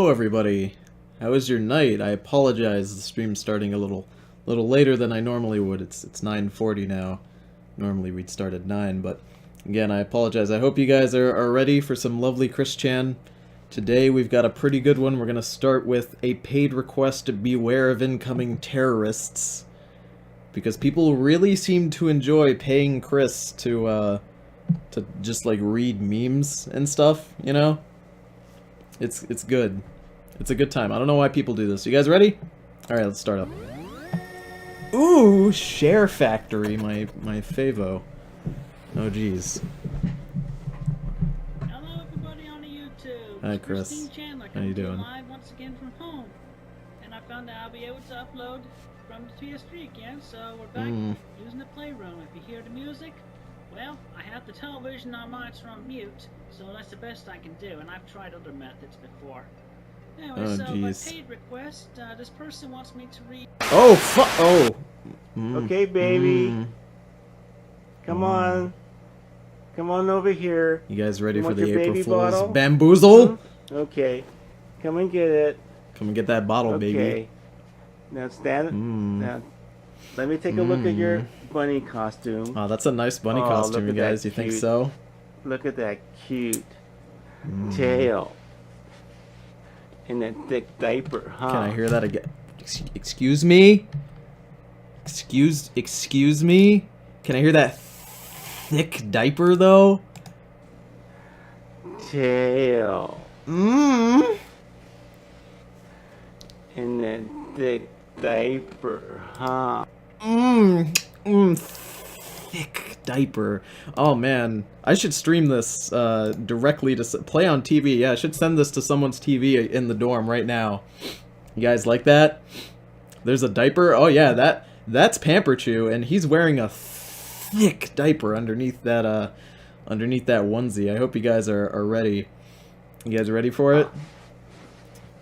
Hello everybody. How was your night? I apologize, the stream's starting a little later than I normally would. It's 9:40 now. Normally we'd start at 9, but again, I apologize. I hope you guys are ready for some lovely Chris Chan. Today we've got a pretty good one. We're gonna start with a paid request to beware of incoming terrorists. Because people really seem to enjoy paying Chris to just like read memes and stuff, you know? It's good. It's a good time. I don't know why people do this. You guys ready? Alright, let's start up. Ooh, Share Factory, my favo. Oh jeez. Hello everybody on the YouTube. Hi Chris. How you doing? Live once again from home. And I found out I'll be able to upload from the PS3 again, so we're back using the playroom. If you hear the music, well, I have the television on monitor on mute, so that's the best I can do, and I've tried other methods before. Anyway, my paid request, this person wants me to read... Oh, fuck! Oh! Okay, baby. Come on. Come on over here. You guys ready for want the your April baby Fool's bottle? bamboozle? Okay. Come and get it. Come and get that bottle, Okay. baby. Now stand. Now, let me take a look at your bunny costume. Oh, that's a nice bunny costume, you look at guys. that You think cute- so? Look at that cute tail. And that thick diaper, huh? Can I hear that again? Excuse me? Excuse me? Can I hear that thick diaper, though? Tail. And that thick diaper, huh? Thick diaper. Oh man, I should stream this directly to play on TV. Yeah, I should send this to someone's TV in the dorm right now. You guys like that? There's a diaper. Oh yeah, that's Pamperchu, and he's wearing a thick diaper underneath that onesie. I hope you guys are ready. You guys ready for it?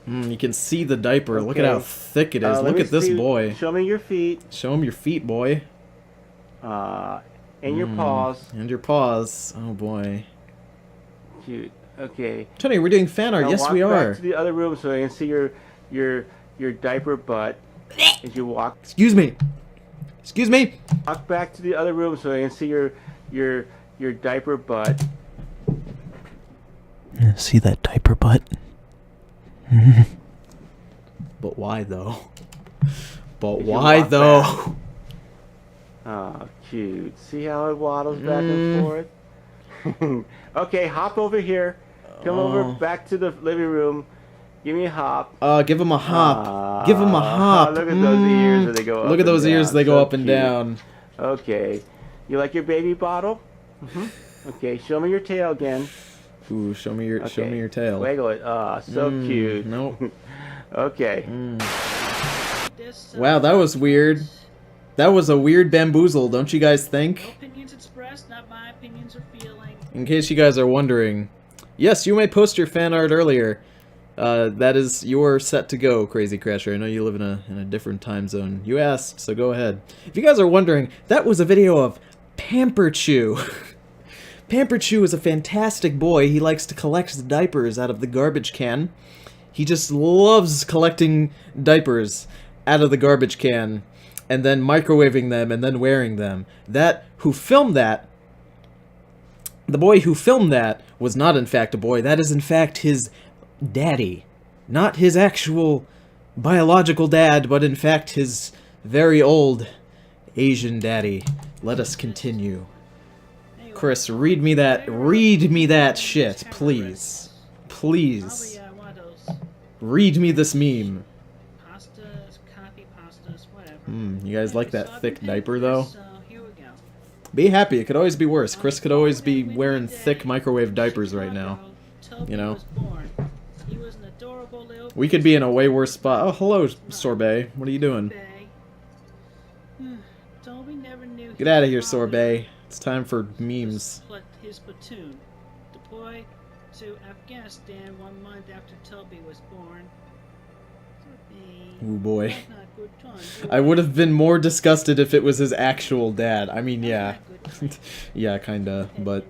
You can see the diaper. Okay. Look at how thick it is. Look at this boy. Show me your feet. Show him your feet, boy. And your paws. And your paws. Oh boy. Cute. Okay. Tony, we're doing fan art. Now Yes, walk we back are. to the other room so I can see your diaper butt as you walk. Excuse me. Excuse me. Walk back to the other room so I can see your diaper butt. See that diaper butt? But why though? But As you why walk though? back. Oh, cute. See how it waddles back and forth? Okay, hop over here. Come over back to the living room. Give me a hop. Give him a hop. Give him a hop. Look at those ears as they go up. Look at those and ears. down. They go So up and cute. down. Okay. You like your baby bottle? Okay, show me your tail again. Ooh, show me your tail. Wiggle it. Ah, so cute. Nope. Okay. This, Wow, that was weird. That was a weird bamboozle, don't you guys think? opinions expressed, not my opinions or feelings. In case you guys are wondering, yes, you may post your fan art earlier. That is your set to go, Crazy Crasher. I know you live in a different time zone. You asked, so go ahead. If you guys are wondering, that was a video of Pamperchu. Pamperchu is a fantastic boy. He likes to collect the diapers out of the garbage can. He just loves collecting diapers out of the garbage can and then microwaving them and then wearing them. The boy who filmed that was not in fact a boy. That is in fact his daddy. Not his actual biological dad, but in fact his very old Asian daddy. Let us continue. Anyway, Chris, read me that shit, please. Please. probably one of those Read me this meme. pastas, coffee pastas, whatever. You guys like So that I've thick been diaper, taking though? this, so here we go. Be happy, it could always be worse. Chris could always be wearing thick microwave diapers right now. Toby You know? was born. He was an adorable little We could be in a way worse spot. Oh, hello, Sorbet. What are you doing? baby. Toby never knew. Get out of here, Sorbet. It's time for memes. His platoon deployed to Afghanistan 1 month after Toby was born. Oh boy. That's not good time. I would have been more disgusted if it was his actual dad. I mean, yeah. Yeah, kinda, but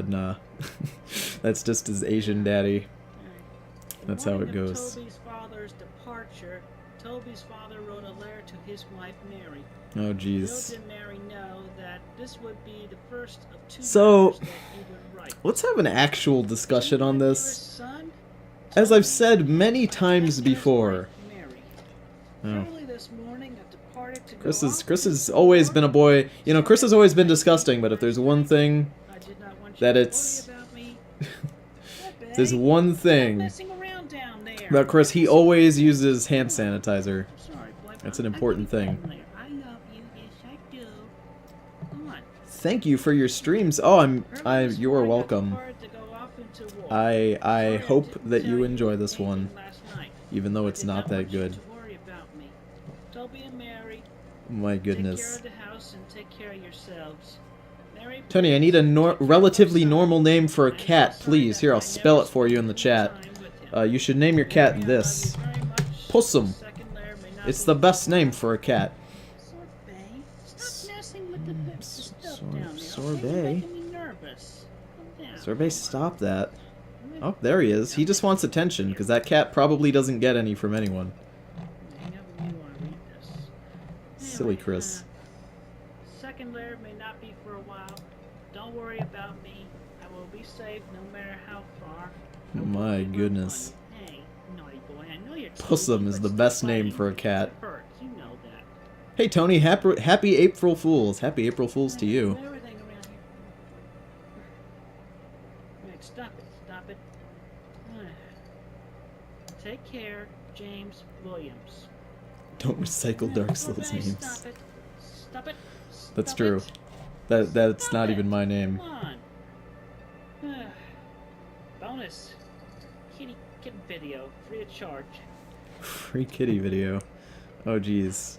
nah. That's just his Asian daddy. That's how it morning of goes. Toby's father's departure, Toby's father wrote a letter to his wife Mary. Oh, Little jeez. did Mary know that this would be the first of two So, letters that he would write. Let's have an actual discussion on To his this. son, As I've Toby, said many my times sister's before. wife, Mary. Oh. Early this morning, I departed to Chris go is off Chris to has the always store. been a boy. You know, Chris has always been disgusting, but if there's one thing I did not want you that to it's worry about me. there's Babe, one stop thing messing around down there. about Chris, he always uses hand sanitizer. Sorry, boy, That's an I important love you, thing. Blair. I love you, yes I do. Come on. Thank you for your streams. Oh, Early this you are morning, I welcome. departed to go off into war. I Sorry hope didn't that tell you enjoy this anything one, last night. even though I it's did not that want you good. to worry about me. Toby and Mary, My take care goodness. of the house and take care of yourselves. Mary, Tony, I need a relatively normal name for a cat, please. Here, I'll spell it for you in the chat. You should name your cat this. Possum. It's the best name for a cat. Sorbet, stop messing with the stuff down there. Sorbet? You're making me nervous. Calm down. Sorbet, stop that. Oh, there he is. He just wants attention, because that cat probably doesn't get any from anyone. I never knew I read this. Silly Anyway, Chris. Second layer may not be for a while. Don't worry about me. I will be safe no matter how far. I will My get goodness. money. Hey, naughty boy, I know you're Possum teasing, is but the stop best name fighting for a me. cat. It hurts, you know that. Hey, Tony, happy April Fools. Happy April Fools to you. Everything around here. Right, stop it. Take care, James Williams. Don't recycle Dark Souls Sorbet, names. Stop it. That's Stop true. it. That's Stop not it. even my name. Come on. Bonus. Kitten video, free of charge. Free kitty video. Oh, jeez.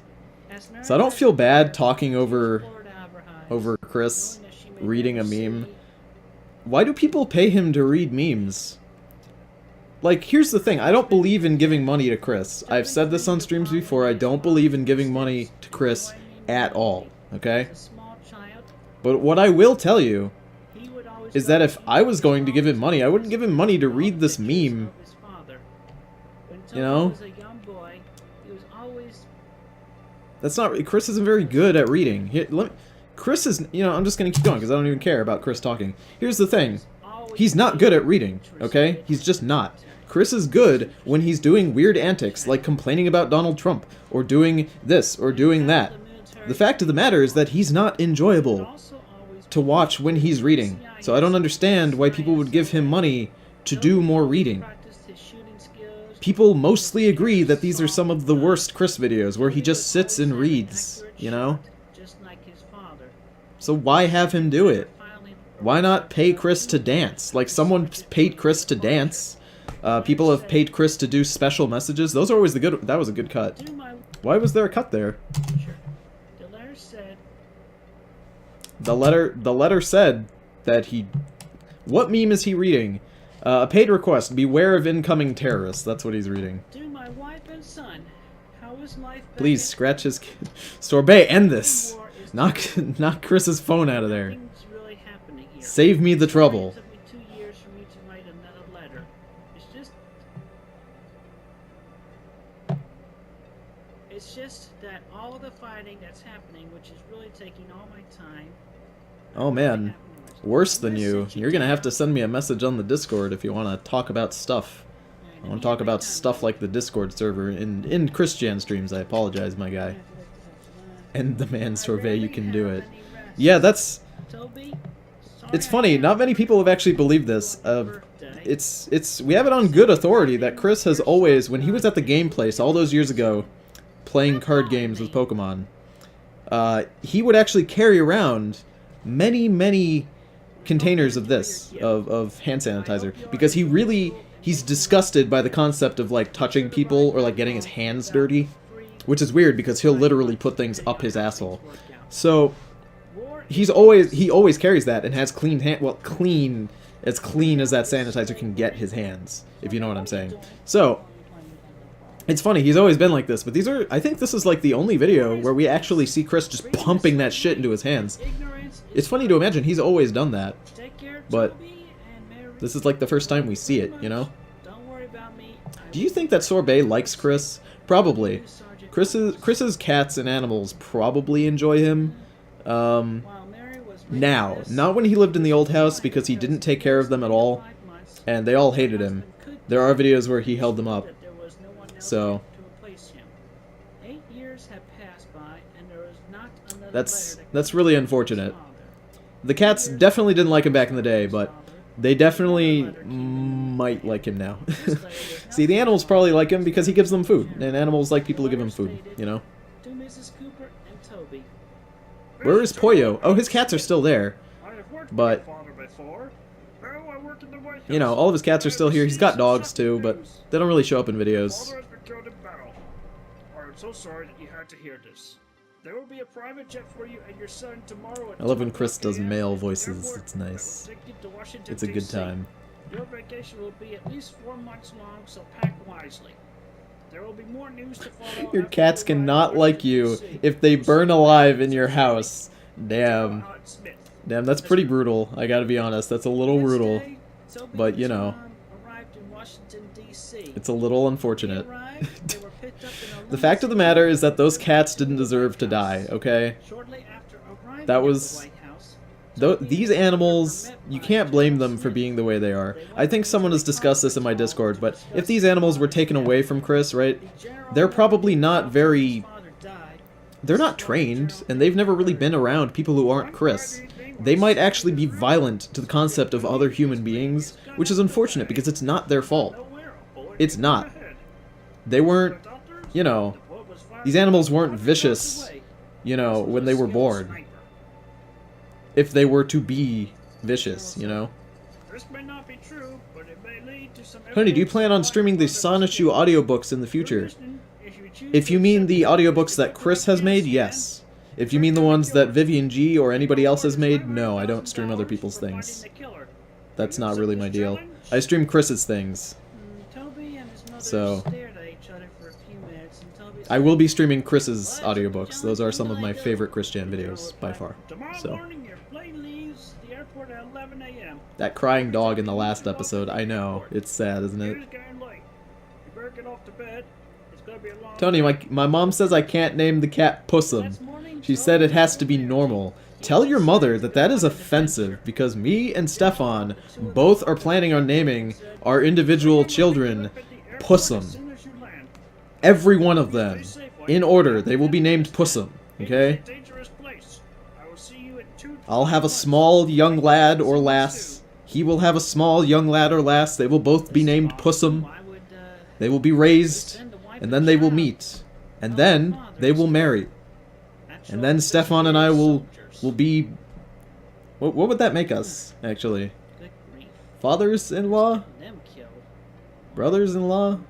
As So I don't feel bad talking over Florida advertised, over Chris knowing that she may reading a never meme. see- Why do people pay him to read memes? Like, here's the thing. I don't believe in giving money to Chris. I've said this on streams before. I don't believe in giving money to Chris at all. Okay? As a small child, But what I will tell you he would always is that go if to I was going to give him his money, I wouldn't give him money to read this pictures meme. of his father. When You Toby know? was a young boy, he was always That's not... Chris isn't very good at reading. Chris is... You know, I'm just going to keep going because I don't even care about Chris talking. Here's the thing. He's not good at reading, okay? He's just not. Chris is good when he's doing weird antics, like complaining about Donald Trump, or doing this, or doing that. The fact of the matter is that he's not enjoyable to watch when he's reading. So I don't understand why people would give him money to do more reading. People mostly agree that these are some of the worst Chris videos, where he just sits and reads, you know? So why have him do it? Why not pay Chris to dance? Like, someone paid Chris to dance. People have paid Chris to do special messages. Those are always the good... That was a good cut. Why was there a cut there? The letter said... The letter said that he... What meme is he reading? A paid request. Beware of incoming terrorists. That's what he's reading. To my wife and son, how is life back Please, in- scratch his... Sorbet, end this! Knock Chris's phone out of there. Nothing's really happening here. Save me the trouble. It took me 2 years for me to write another letter. It's just that all the fighting that's happening, which is really taking all my time. Oh man, worse than you. You're gonna have to send me a message on the Discord if you want to talk about stuff. I want to talk about stuff like the Discord server in Christian streams. I apologize, my guy. And the man Sorbet, you can do it. Yeah, that's... It's funny, not many people have actually believed this. We have it on good authority that Chris has always, when he was at the game place all those years ago, playing card games with Pokemon, he would actually carry around many containers of this, of hand sanitizer, because he's disgusted by the concept of, like, touching people or, like, getting his hands dirty, which is weird because he'll literally put things up his asshole. So he always carries that and has clean hand, well, as clean as that sanitizer can get his hands, if you know what I'm saying. So it's funny, he's always been like this, but I think this is like the only video where we actually see Chris just pumping that shit into his hands. It's funny to imagine he's always done that, but this is like the first time we see it, you know? Don't worry about me. Do you think that Sorbet likes Chris? Probably. Chris's cats and animals probably enjoy him. Now, not when he lived in the old house because he didn't take care of them at all, and they all hated him. There are videos where he held them up. So 8 years have passed by, and there is not another that's really unfortunate. The cats definitely didn't like him back in the day, but they definitely might like him now. See, the animals probably like him because he gives them food, and animals like people who give him food, you know? To Mrs. Cooper and Toby. Where is Pollo? Oh, his cats are still there. But, you know, all of his cats are still here. He's got dogs, too, but they don't really show up in videos. I'm so sorry that you had to hear this. There will be a private jet for you and your son tomorrow at I love when 12 Chris does a.m. male at the voices. airport. It's nice. I will take you to Washington, It's a good DC. time. Your vacation will be at least 4 months long, so pack wisely. There will be more news to follow. Your after cats you arrive cannot in like you Washington, DC. if they burn alive in your house. General Damn. Allen Smith. Damn, that's pretty brutal. I gotta be honest. That's a little This brutal. day, Toby But, and you know. John arrived in Washington, DC. It's a little unfortunate. They arrived, they were picked up in a The fact of the matter is that those cats didn't deserve to die, okay? Shortly after arriving That at the was... White House, These animals, you can't blame them for being the way they are. I think someone has discussed this in my Discord, but if these animals were taken away from Chris, right, they're probably not very... They're not trained, and they've never really been around people who aren't Chris. They might actually be violent to the concept of other human beings, which is unfortunate because it's not their fault. It's not. They weren't, you know, these animals weren't vicious, you know, when they were born. If they were to be vicious, you know. This may not be true, but it may lead to some Honey, do you plan on streaming the Sonichu audiobooks in the future? If you mean the audiobooks that Chris has made, yes. If you mean the ones that Vivian G or anybody else has made, no, I don't stream other people's things. That's not really my deal. I stream Chris's things. So, I will be streaming Chris's audiobooks. Those are some of my favorite Christian videos, by far. So, that crying dog in the last episode, I know. It's sad, isn't it? Tony, my mom says I can't name the cat Pussum. She said it has to be normal. Tell your mother that that is offensive, because me and Stefan both are planning on naming our individual children Pussum. Every one of them. In order, they will be named Pussum, okay? I'll have a small young lad or lass. He will have a small young lad or lass. They will both be named Pussum. They will be raised, and then they will meet. And then they will marry. And then Stefan and I will be... What would that make us, actually? Fathers-in-law? Brothers-in-law?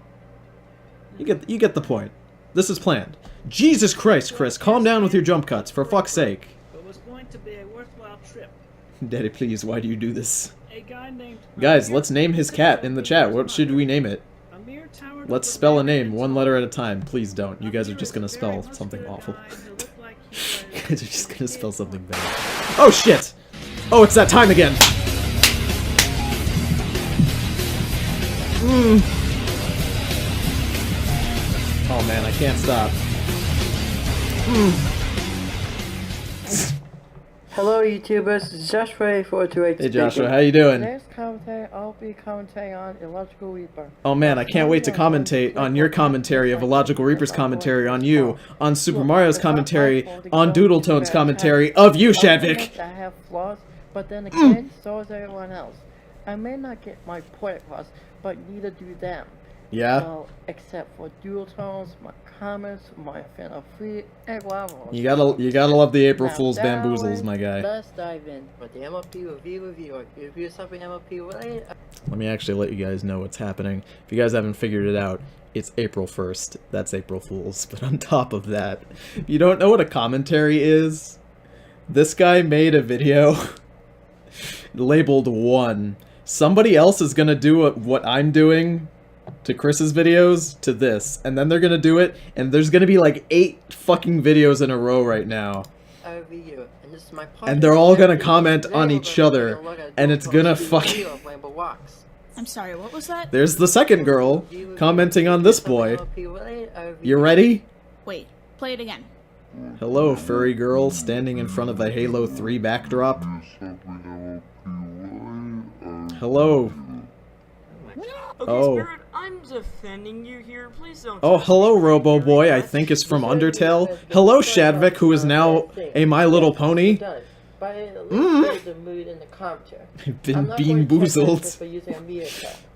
You get the point. This is planned. Jesus Christ, Chris, calm down with your jump cuts, for fuck's sake. It was going to be a worthwhile trip. Daddy, please, why do you do this? A guy named Guys, let's name his cat in the chat. What should we name it? Let's spell a name, one letter at a time. Please don't. You guys are just gonna spell something awful. You guys are just gonna spell something bad. Oh, shit! Oh, it's that time again! Oh man, I can't stop. Hello YouTubers, it's Joshua428. Hey Joshua, how you doing? Today's commentary, I'll be commentating on Illogical Reaper. Oh man, I can't wait to commentate on your commentary of Illogical Reaper's commentary on you, on Super Mario's commentary, on Doodletone's commentary of you, Shadvik! I have flaws, but then again, so is everyone else. I may not get my point across, but neither do them. Yeah? Well, except for Doodletones, my comments, my fan of free, and levels. You gotta love the April Now, Fool's that bamboozles, way, my guy. Let's dive in. But the MLP review, or review something MLP related. Let me actually let you guys know what's happening. If you guys haven't figured it out, it's April 1st. That's April Fool's. But on top of that, if you don't know what a commentary is, this guy made a video labeled 1. Somebody else is gonna do what I'm doing to Chris's videos to this, and then they're gonna do it, and there's gonna be like 8 fucking videos in a row right now. Every year, and this is my And they're all gonna comment on each other, and it's gonna fucking... I'm sorry, what was that? There's the second girl commenting on this boy. You ready? Wait, play it again. Hello, furry girl standing in front of a Halo 3 backdrop. Hello. Okay, Oh. Spirit, I'm defending you here. Please don't. Oh, hello, Robo Boy. I think is from Undertale. Hello, Shadvik, who is now a My Little Pony. But at least there's a mood in the commentary. Been bean-boozled.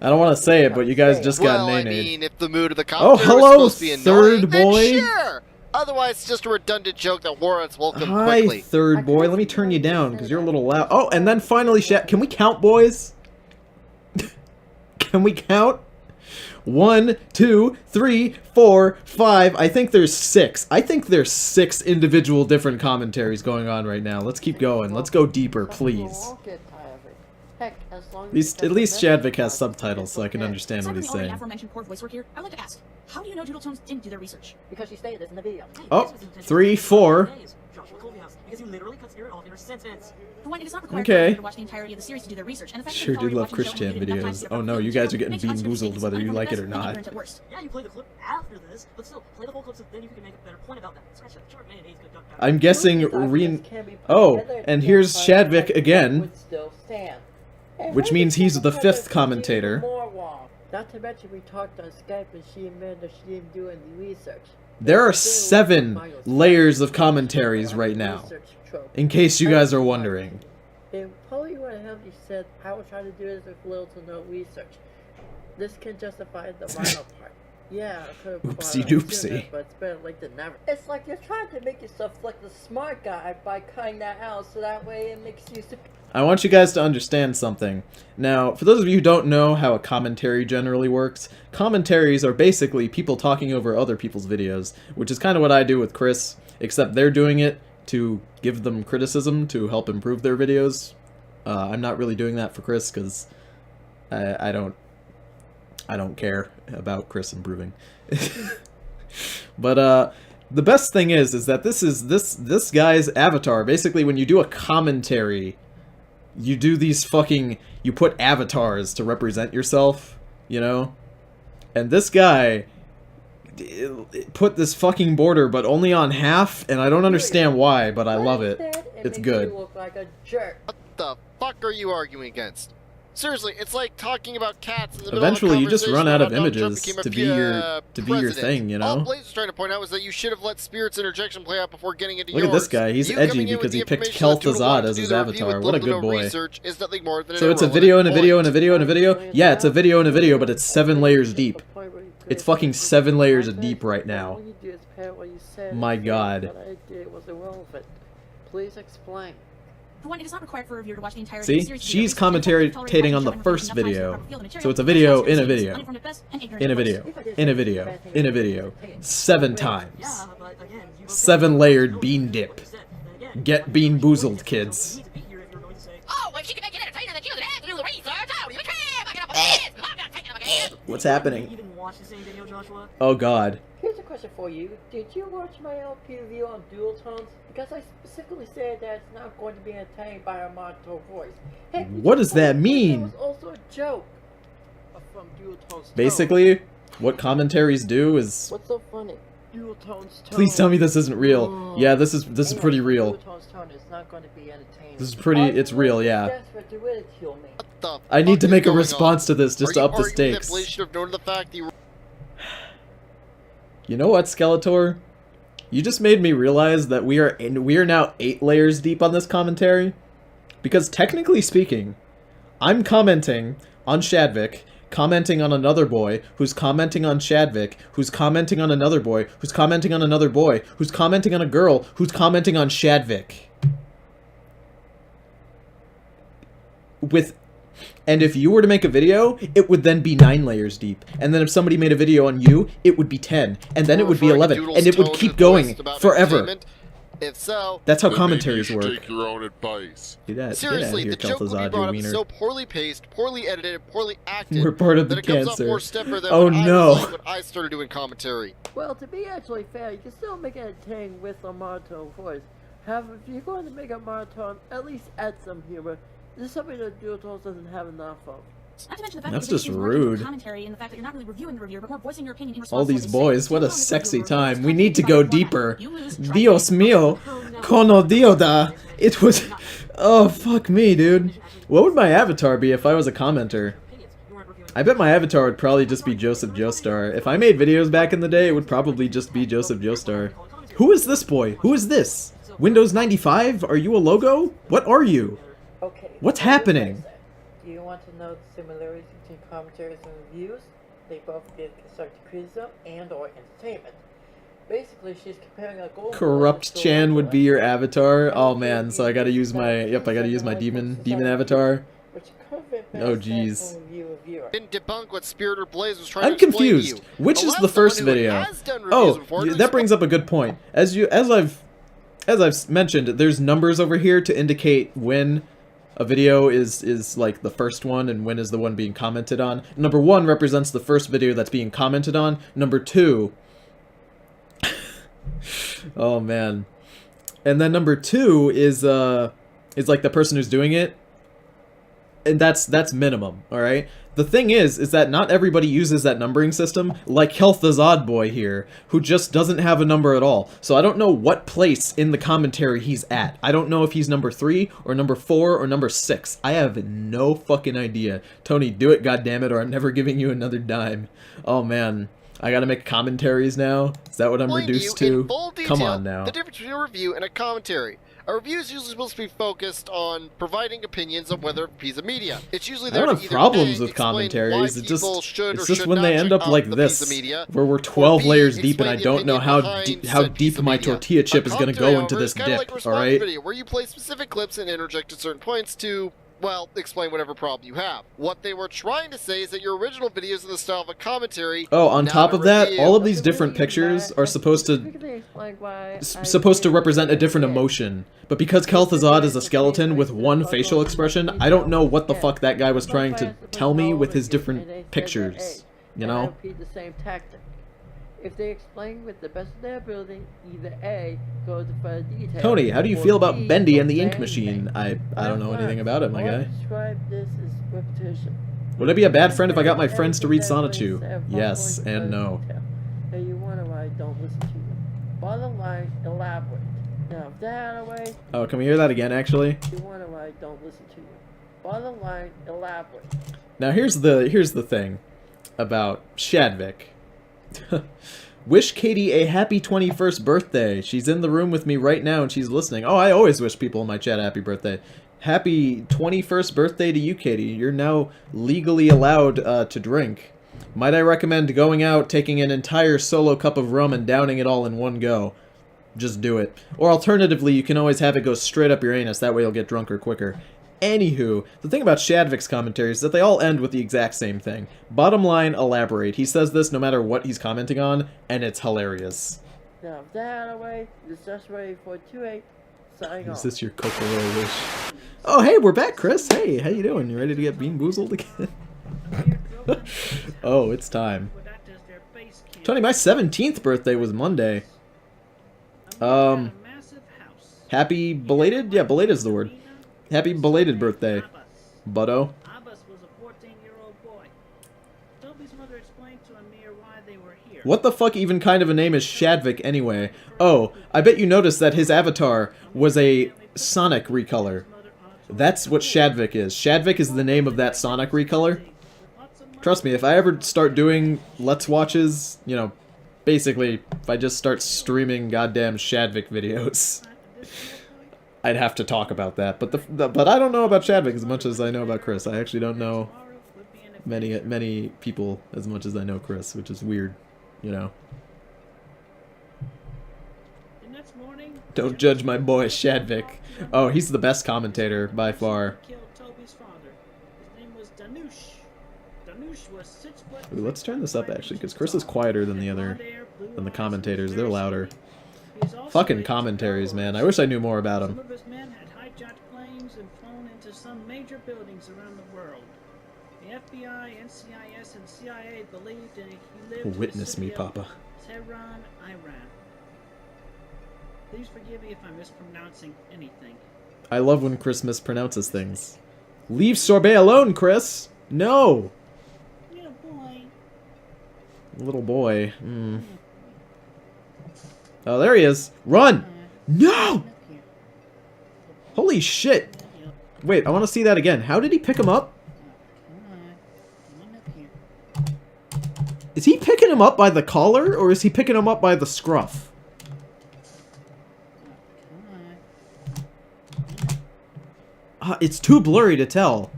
I don't want to say it, but you guys just got Well, I nay-nayed. mean, if the mood of the Oh, commentary hello, was supposed to be third annoying, then boy. sure. Otherwise, it's just a redundant joke that warrants welcome Hi, quickly. third boy. Let me turn you down, because you're a little loud. Oh, and then finally, can we count, boys? Can we count? 1, 2, 3, 4, 5. I think there's 6. I think there's 6 individual different commentaries going on right now. Let's keep going. Let's go deeper, please. At least Shadvik has subtitles, so I can understand what he's saying. Aforementioned poor voice work here. I would like to ask, how do you know Doodle Tones didn't do their research? Because she stated this in the video. Oh, 3, 4. Because you literally cut Spirit off in her sentence. For one, it is not required Okay. for you to watch the entirety of the series to do their research. And the fact that Sure you've do already love watched the show Christian and devoted enough time to videos. your Oh no, profile you guys are picture getting makes positive bean-boozled statements whether you uninformed like it at or best and not. ignorant at worst. Yeah, you play the clip after this, but still, play the whole clip so then you can make a better point about that. Scratch that. Short mayonnaise, good duck. I'm guessing Oh, and here's Shadvik again, which means he's the 5th commentator. Not to mention we talked on Skype and she admitted that she didn't do any research. There are 7 layers of commentaries right now, in case you guys are wondering. They probably would have you said, I will try to do this with little to no research. This can justify the minor part. Yeah, I could have Oopsie doopsie. but it's better late than never. It's like you're trying to make yourself like the smart guy by cutting that out so that way it makes you I want you guys to understand something. Now, for those of you who don't know how a commentary generally works, commentaries are basically people talking over other people's videos, which is kind of what I do with Chris, except they're doing it to give them criticism to help improve their videos. I'm not really doing that for Chris because I don't care about Chris improving. But the best thing is that this guy's avatar. Basically, when you do a commentary, you do these you put avatars to represent yourself, you know? And this guy put this fucking border, but only on half, and I don't understand why, but I love it. It's good. You look like a jerk. What the fuck are you arguing against? Seriously, it's like talking about cats in the middle Eventually, of a you just run conversation out of about how Donald Trump images became a to be your president. thing, you know? All Blaze was trying to point out was that you should have let Spirit's interjection play out before getting into Look yours. at this guy. He's You edgy coming in because with he the picked information that Doodle Kel'Thuzad wanted as to his do the review avatar. with What a little to good no boy. research is nothing more than So an it's a irrelevant video and a point. video and a video and a video? Yeah, it's a video and a video, but it's 7 layers deep. It's fucking 7 layers of deep right now. My god. What I did was irrelevant. Please explain. For one, it is not required for a reviewer to watch the entirety See? of the series to do their She's research, and the fact that you've already commentating on watched the show and first enough time to video. properly feel the material So it's a makes video positive in a statements video. uninformed at best and ignorant In a at worst. video. In a video. In a video. 7 times. Yeah, but again, you 7 layered bean dip. Get bean boozled, kids. Oh, if she can make it entertaining, then she doesn't have to do the research. How do you care? I got up my ass. I'm not taking up again. What's happening? You didn't watch the same video, Joshua? Oh god. Here's a question for you. Did you watch my LP review on dual tones? Because I specifically said that it's not going to be entertained by a monotone voice. Heck, What does that mean? That was also a joke. From dual tones. Basically, what commentaries do is... What's so funny? Dual tones tone. Please tell me this isn't real. Yeah, this is pretty real. Dual tones tone is not going to be entertaining. This is pretty... It's real, yeah. Desperate to ridicule me. What the I need fuck to is make a going response on? to this just Are to you up the arguing that stakes. Blaze should have known the fact you You know what, Skeletor? You just made me realize that we are now 8 layers deep on this commentary. Because technically speaking, I'm commenting on Shadvik, commenting on another boy, who's commenting on Shadvik, who's commenting on another boy, who's commenting on another boy, who's commenting on a girl, who's commenting on Shadvik. And if you were to make a video, it would then be 9 layers deep. And then if somebody made a video on you, it would be 10. And then it would be 11. And it would keep going forever. If so, That's how then commentaries maybe you should work. take your own advice. seriously, the joke will be Kel'Thuzad, brought up you is wiener. so poorly paced, poorly edited, poorly acted We're part of that the it comes off cancer. more stiffer than Oh, when I no. was like when I started doing commentary. Well, to be actually fair, you can still make it entertaining with a monotone voice. However, if you're going to make a monotone, at least add some humor. This is something that dual tones doesn't have enough of. Not to mention the fact That's that just you're more into rude. commentary and the fact that you're not really reviewing the reviewer, but more voicing your opinion in response All to what these they boys, say. what So a you don't sexy review a reviewer, time. it's We need to contradicted go by the deeper. format. You lose, try Dios again. mío. Cono dioda. It was... Oh, fuck me, dude. What would my avatar be if I was a commenter? I bet my avatar would probably just be Joseph Joestar. If I made videos back in the day, it would probably just be Joseph Joestar. Who is this boy? Who is this? Windows 95? Are you a logo? What are you? Okay. What's so here's what I happening? said. Do you want to know the similarities between commentaries and reviews? They both give constructive criticism and/or entertainment. Basically, she's comparing a gold. Corrupt Chan would be your avatar. Oh man, so I gotta use my I gotta use my demon avatar. Oh jeez. Didn't debunk what Spirit or Blaze was trying I'm to explain confused. to you. Which is Allow the first someone who video? has done reviews Oh, before to that brings up a good point. As I've mentioned, there's numbers over here to indicate when a video is like the first one and when is the one being commented on. Number 1 represents the first video that's being commented on. Number 2 oh man. And then number 2 is like the person who's doing it. And that's minimum, alright? The thing is that not everybody uses that numbering system, like Health the Zod Boy here, who just doesn't have a number at all. So I don't know what place in the commentary he's at. I don't know if he's number 3, or number 4, or number 6. I have no fucking idea. Tony, do it, goddammit, or I'm never giving you another dime. Oh man. I gotta make commentaries now? Is that what I'm explain reduced to you to? in full detail Come on now. the difference between a review and a commentary. A review is usually supposed to be focused on providing opinions of whether a piece of media. It's usually I there don't to have either problems A, with explain commentaries. why It's people just should or it's just should when they not end check up out like the piece of this, media, where we're or 12 B, layers deep and I explain the don't know opinion how behind how said piece deep of my media. tortilla chip A is gonna commentary, go into however, this is kinda dip. like a All response right. video, where you play specific clips and interject at certain points to, well, explain whatever problem you have. What they were trying to say is that your original video is in the style of a commentary. Oh, on not top a of that, review. all of these different pictures are supposed to represent a different emotion. But because Kel'Thuzad is a skeleton with one facial expression, I don't know what the fuck that guy was trying to tell me with his different pictures. You I know? repeat the same tactic. If they explain with the best of their ability, either A, goes to further detail. Tony, how do you or feel about B, Bendy and don't the say Ink Machine? anything. I don't know anything about it, my I guy. describe this as repetition. Would I be a bad friend if I got my friends to read Sonichu? Yes and no. Hey, you wonder why I don't listen to you. Bottom line, elaborate. Now, if that away, Oh, can we hear that again, actually? you wonder why I don't listen to you. Bottom line, elaborate. Now here's the thing about Shadvik. Wish Katie a happy 21st birthday. She's in the room with me right now and she's listening. Oh, I always wish people in my chat happy birthday. Happy 21st birthday to you, Katie. You're now legally allowed to drink. Might I recommend going out, taking an entire solo cup of rum and downing it all in one go. Just do it. Or alternatively, you can always have it go straight up your anus. That way you'll get drunker quicker. Anywho, the thing about Shadvik's commentaries is that they all end with the exact same thing. Bottom line, elaborate. He says this no matter what he's commenting on, and it's hilarious. Now, if that away, it's just ready for 2-8. Signing off. Is this your Kokoro wish? Oh, hey, we're back, Chris. Hey, how you doing? You ready to get bamboozled again? Oh, it's time. Tony, my 17th birthday was Monday. Happy belated? Yeah, belated is the word. Happy belated birthday, Butto. Abbas was a 14-year-old boy. Toby's mother explained to Amir why they were here. What the fuck even kind of a name is Shadvik anyway? Oh, I bet you noticed that his avatar was a Sonic recolor. That's what Shadvik is. Shadvik is the name of that Sonic recolor. Trust me, if I ever start doing Let's Watches, you know, basically, if I just start streaming goddamn Shadvik videos, I'd have to talk about that. But I don't know about Shadvik as much as I know about Chris. I actually don't know many people as much as I know Chris, which is weird, you know. Don't judge my boy Shadvik. Oh, he's the best commentator by far. Ooh, let's turn this up actually, because Chris is quieter than the commentators. They're louder. Fucking commentaries, man. I wish I knew more about them. Some of his men had hijacked planes and flown into some major buildings around the world. The FBI, NCIS, and CIA believed he lived in the Witness city me, of Papa. Tehran, Iran. Please forgive me if I'm mispronouncing anything. I love when Chris mispronounces things. Leave sorbet alone, Chris! No! Little boy. Little boy. Oh, there he is. Run! No! Look here. Holy shit! Wait, I want to see that again. How did he pick him up? Come on. Come on up here. Is he picking him up by the collar, or is he picking him up by the scruff? Come on. It's too blurry to tell.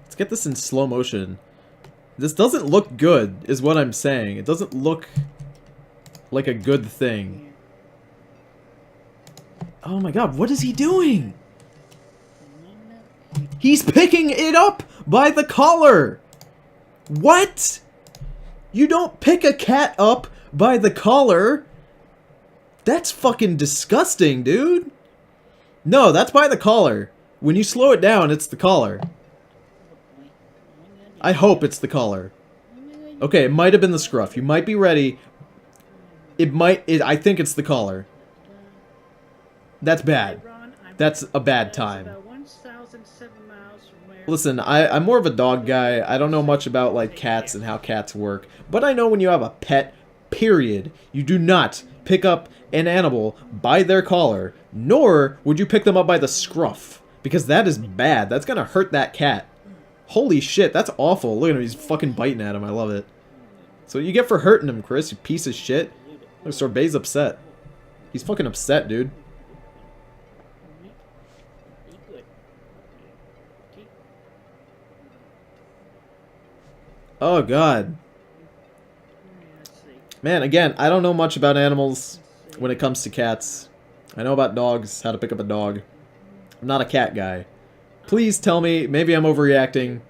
Let's get this in slow motion. This doesn't look good, is what I'm saying. It doesn't look like a good thing. Oh my god, what is he doing? He's picking it up by the collar! What? You don't pick a cat up by the collar? That's fucking disgusting, dude. No, that's by the collar. When you slow it down, it's the collar. I hope it's the collar. Okay, it might have been the scruff. You might be ready. I think it's the collar. That's bad. That's a bad time. Listen, I'm more of a dog guy. I don't know much about, like, cats and how cats work. But I know when you have a pet, period, you do not pick up an animal by their collar, nor would you pick them up by the scruff. Because that is bad. That's gonna hurt that cat. Holy shit, that's awful. Look at him, he's fucking biting at him. I love it. So what you get for hurting him, Chris, you piece of shit. Look, Sorbet's upset. He's fucking upset, dude. Oh, God. Man, again, I don't know much about animals when it comes to cats. I know about dogs, how to pick up a dog. I'm not a cat guy. Please tell me, maybe I'm overreacting.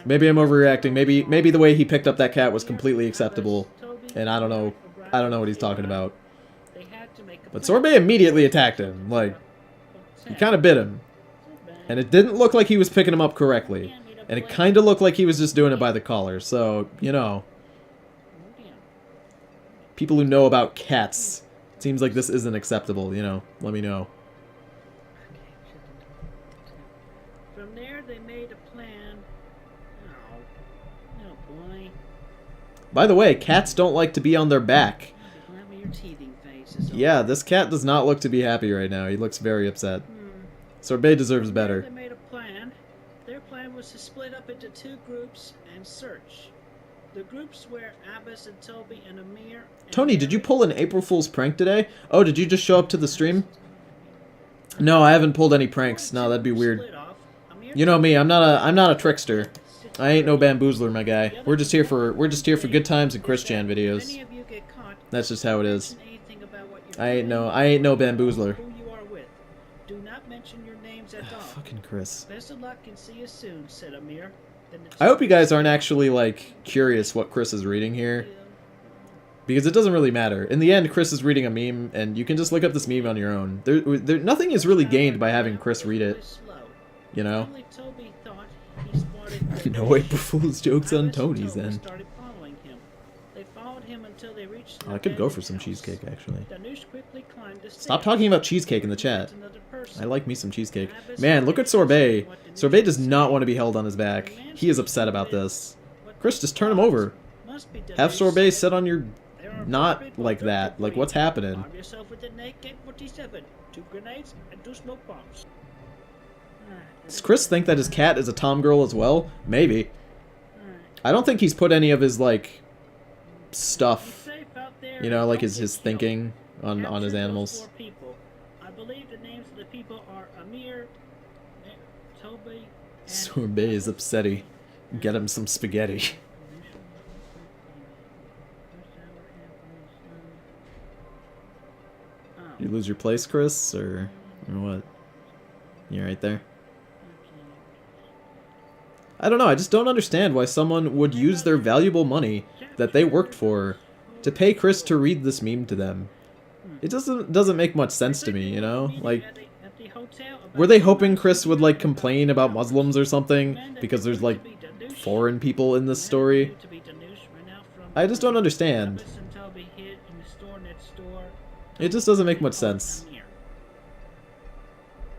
Maybe I'm overreacting. Maybe the way he picked up that cat was completely acceptable. And I don't know what he's talking about. But Sorbet immediately attacked him. Like, he kind of bit him. And it didn't look like he was picking him up correctly. And it kind of looked like he was just doing it by the collar. So, you know. People who know about cats. It seems like this isn't acceptable, you know. Let me know. From there, they made a plan. Oh boy. By the way, cats don't like to be on their back. Your teething face is Yeah, this cat does not look to be happy right now. He looks very upset. Sorbet deserves better. They made a plan. Their plan was to split up into two groups and search. The groups were Abbas and Toby and Amir. And Tony, did you pull an April Fool's prank today? Oh, did you just show up to the stream? No, I haven't pulled any pranks. No, that'd be weird. You know me, I'm not a trickster. I ain't no bamboozler, my guy. We're just here for good times and Christian videos. That's just how it is. I ain't no bamboozler. Who you are with. Do not mention your names at all. Fucking Chris. Best of luck and see you soon, said Amir. I hope you guys aren't actually, like, curious what Chris is reading here. Because it doesn't really matter. In the end, Chris is reading a meme, and you can just look up this meme on your own. Nothing is really gained by having Chris read it. You know? No April Fool's jokes on Tony's then. Oh, I could go for some cheesecake, actually. Stop talking about cheesecake in the chat. I like me some cheesecake. Man, look at Sorbet. Sorbet does not want to be held on his back. He is upset about this. Chris, just turn him over. Have Sorbet sit on your... Not like that. Like, what's happening? Does Chris think that his cat is a tomgirl as well? Maybe. I don't think he's put any of his, like, stuff, you know, like his thinking on his animals. I believe the names of the people are Amir, Toby, and... Sorbet is upsetty. Get him some spaghetti. You lose your place, Chris, or what? You right there? I don't know, I just don't understand why someone would use their valuable money that they worked for to pay Chris to read this meme to them. It doesn't make much sense to me, you know? Like, were they hoping Chris would, like, complain about Muslims or something? Because there's, like, foreign people in this story? I just don't understand. It just doesn't make much sense.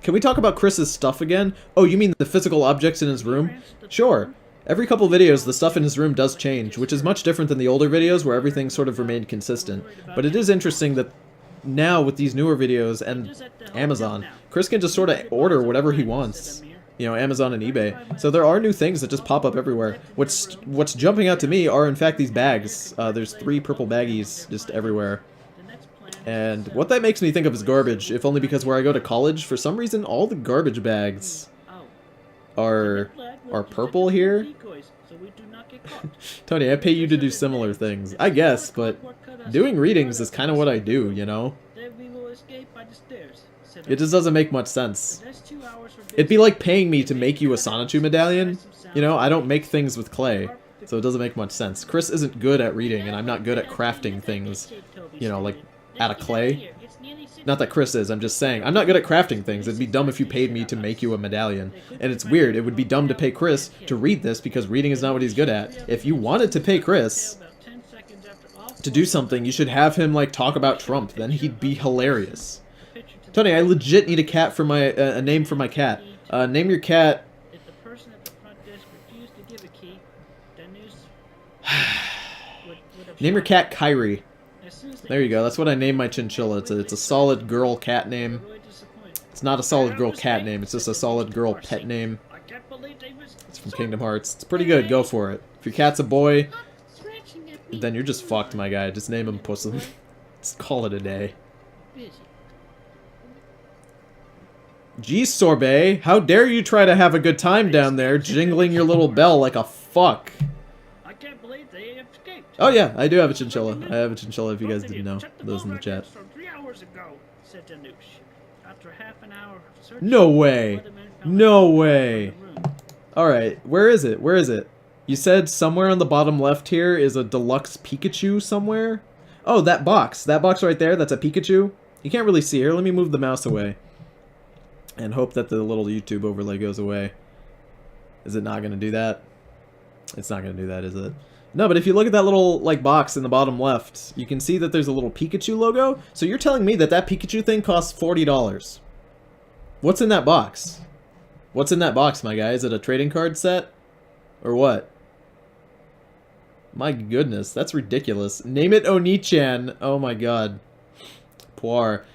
Can we talk about Chris's stuff again? Oh, you mean the physical objects in his room? Sure. Every couple videos, the stuff in his room does change, which is much different than the older videos where everything sort of remained consistent. But it is interesting that now with these newer videos and Amazon, Chris can just sort of order whatever he wants. You know, Amazon and eBay. So there are new things that just pop up everywhere. What's jumping out to me are, in fact, these bags. There's 3 purple baggies just everywhere. And what that makes me think of is garbage, if only because where I go to college, for some reason, all the garbage bags are purple here. Tony, I pay you to do similar things. I guess, but doing readings is kind of what I do, you know? It just doesn't make much sense. It'd be like paying me to make you a Sonichu medallion. You know, I don't make things with clay, so it doesn't make much sense. Chris isn't good at reading, and I'm not good at crafting things, you know, like out of clay. Not that Chris is, I'm just saying. I'm not good at crafting things. It'd be dumb if you paid me to make you a medallion. And it's weird. It would be dumb to pay Chris to read this because reading is not what he's good at. If you wanted to pay Chris to do something, you should have him, like, talk about Trump. Then he'd be hilarious. Tony, I legit need a cat for my a name for my cat. Name your cat. If the person at the front desk refused to give a key, then news would Name your cat Kyrie. There you go. That's what I named my chinchilla. It's a solid girl cat name. It's not a solid girl cat name. It's just a solid girl pet name. It's from Kingdom Hearts. It's pretty good. Go for it. If your cat's a boy, then you're just fucked, my guy. Just name him Pussum. Just call it a day. Geez, Sorbet, how dare you try to have a good time down there, jingling your little bell like a fuck. I can't believe they escaped. Oh yeah, I do have a chinchilla. I have a chinchilla if you guys didn't know. Those in the chat. From 3 hours ago, said Danush. After half an hour of searching, No way. No way. Alright, where is it? Where is it? You said somewhere on the bottom left here is a deluxe Pikachu somewhere? Oh, that box. That box right there, that's a Pikachu? You can't really see here. Let me move the mouse away. And hope that the little YouTube overlay goes away. Is it not going to do that? It's not going to do that, is it? No, but if you look at that little, like, box in the bottom left, you can see that there's a little Pikachu logo. So you're telling me that that Pikachu thing costs $40. What's in that box? What's in that box, my guy? Is it a trading card set? Or what? My goodness, that's ridiculous. Name it Oni-chan. Oh my god. Poir.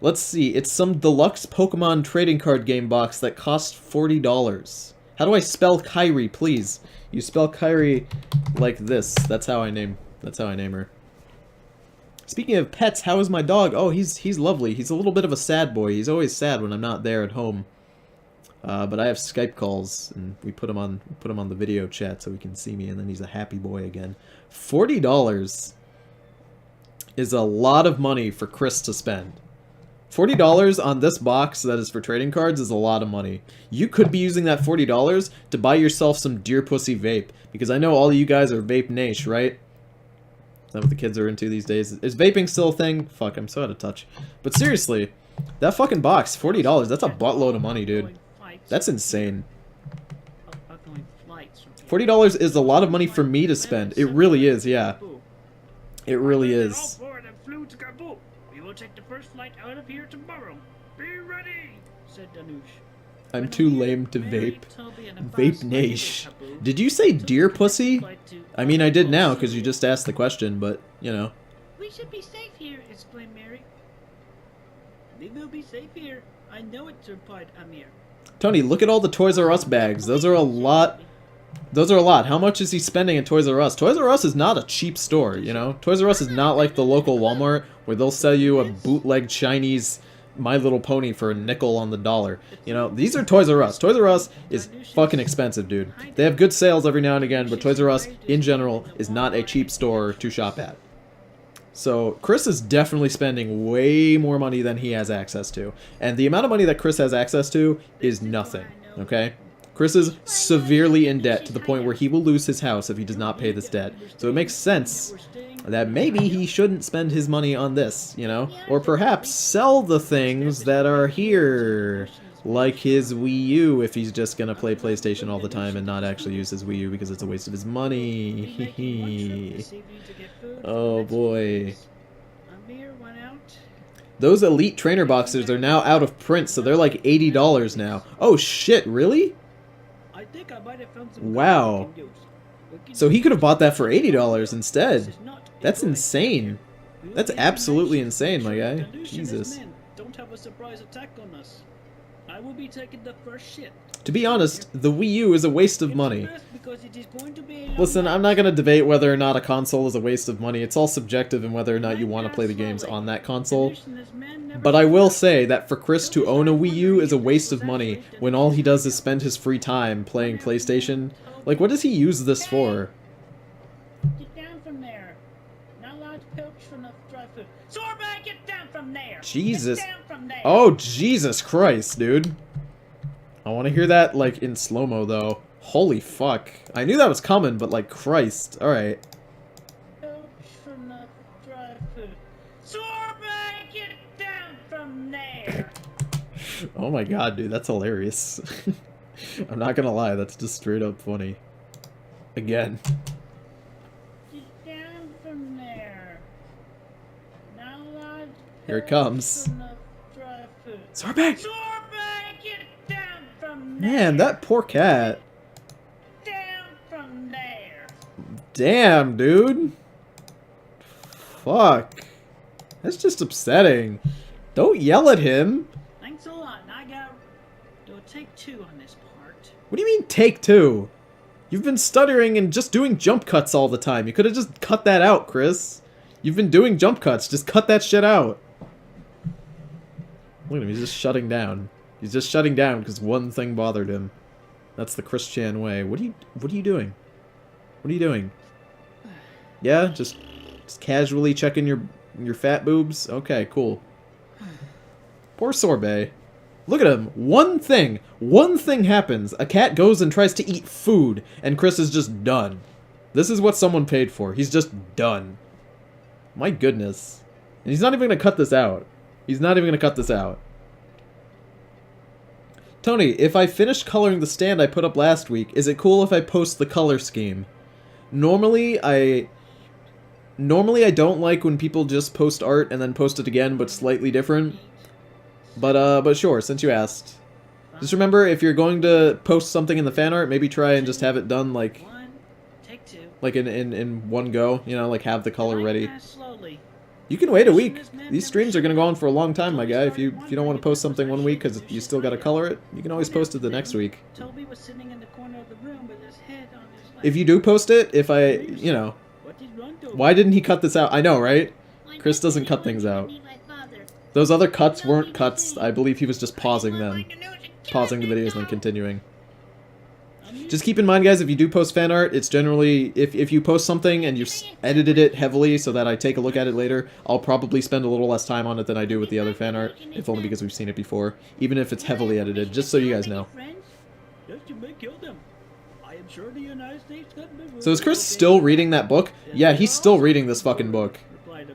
Let's see, it's some deluxe Pokemon trading card game box that costs $40. How do I spell Kyrie, please? You spell Kyrie like this. That's how I name her. Speaking of pets, how is my dog? Oh, he's lovely. He's a little bit of a sad boy. He's always sad when I'm not there at home. But I have Skype calls, and we put him on the video chat so he can see me, and then he's a happy boy again. $40 is a lot of money for Chris to spend. $40 on this box that is for trading cards is a lot of money. You could be using that $40 to buy yourself some Deer Pussy vape, because I know all of you guys are vape niche, right? Is that what the kids are into these days? Is vaping still a thing? Fuck, I'm so out of touch. But seriously, that fucking box, $40, that's a buttload of money, dude. That's insane. $40 is a lot of money for me to spend. It really is, yeah. It really is. We will take the first flight out of here tomorrow. Be ready, said Danush. I'm too lame to vape. Vape niche. Did you say deer pussy? I mean, I did now because you just asked the question, but, you know. We should be safe here, exclaimed Mary. We will be safe here. I know it, replied Amir. Tony, look at all the Toys R Us bags. Those are a lot. Those are a lot. How much is he spending at Toys R Us? Toys R Us is not a cheap store, you know? Toys R Us is not like the local Walmart where they'll sell you a bootleg Chinese My Little Pony for a nickel on the dollar. You know, these are Toys R Us. Toys R Us is fucking expensive, dude. They have good sales every now and again, but Toys R Us, in general, is not a cheap store to shop at. So, Chris is definitely spending way more money than he has access to. And the amount of money that Chris has access to is nothing, okay? Chris is severely in debt to the point where he will lose his house if he does not pay this debt. So it makes sense that maybe he shouldn't spend his money on this, you know? Or perhaps sell the things that are here, like his Wii U, if he's just gonna play PlayStation all the time and not actually use his Wii U because it's a waste of his money. Oh boy. Those Elite Trainer boxes are now out of print, so they're like $80 now. Oh shit, really? think I might have found some Wow. we can use. We can So he use could have bought that this for as $80 This instead. is not That's a good insane. idea. We will That's be absolutely nice. insane, my guy. Delusionist Jesus. men don't have a surprise attack on us. I will be taking the first shit. To be honest, the Wii U is a waste of It's money. best because it is going to be a long Listen, I'm night. not gonna debate whether or not a console is a waste of money. It's all subjective in whether or not you want to play the games on that console. Delusionist men never But I shut will up. say that for Chris to own a Wii U is a waste of money when all he does is spend his free time playing PlayStation. Like, what does he use this for? Get down from there. Not allowed to poach from the dry food. Sorbet, get down from there. Jesus. Get down from there. Oh, Jesus Christ, dude. I want to hear that, like, in slow-mo, though. Holy fuck. I knew that was coming, but, like, Christ. Alright. Poach from the dry food. Sorbet, get down from there. Oh my god, dude, that's hilarious. I'm not gonna lie, that's just straight up funny. Again. Get down from there. Not allowed to Here it poach comes. from the dry food. Sorbet! Sorbet, get down from there. Man, that poor cat. Down from there. Damn, dude. Fuck. That's just upsetting. Don't yell at him. Thanks a lot. I got do a take two on this part. What do you mean, take two? You've been stuttering and just doing jump cuts all the time. You could have just cut that out, Chris. You've been doing jump cuts. Just cut that shit out. Look at him. He's just shutting down. He's just shutting down because one thing bothered him. That's the Chris Chan way. What are you doing? What are you doing? Yeah, just casually checking your fat boobs. Okay, cool. Poor Sorbet. Look at him. One thing happens. A cat goes and tries to eat food, and Chris is just done. This is what someone paid for. He's just done. My goodness. And he's not even gonna cut this out. He's not even gonna cut this out. Tony, if I finish coloring the stand I put up last week, is it cool if I post the color scheme? Normally I don't like when people just post art and then post it again, but slightly different. But sure, since you asked. Just remember, if you're going to post something in the fan art, maybe try and just have it done like One, take two. in one go, you know, like have the color ready. Pass slowly. You can wait a week. These streams are gonna go on for a long time, my guy. If you don't want to post something one week because you still gotta color it, you can always post it the next week. Toby was sitting in the corner of the room with his head on his lap. If you do post it, you know, What did Ron do? why didn't he cut this out? I know, right? Chris doesn't cut things out. Those other cuts weren't cuts. I believe he was just pausing them. Pausing the videos and then continuing. Just keep in mind, guys, if you do post fan art, it's generally, if you post something and you've edited it heavily so that I take a look at it later, I'll probably spend a little less time on it than I do with the other fan art, if only because we've seen it before, even if it's heavily edited, just so you guys know. Yes, you may kill them. I am sure the United States government. So is Chris still reading that book? Yeah, he's still reading this fucking book.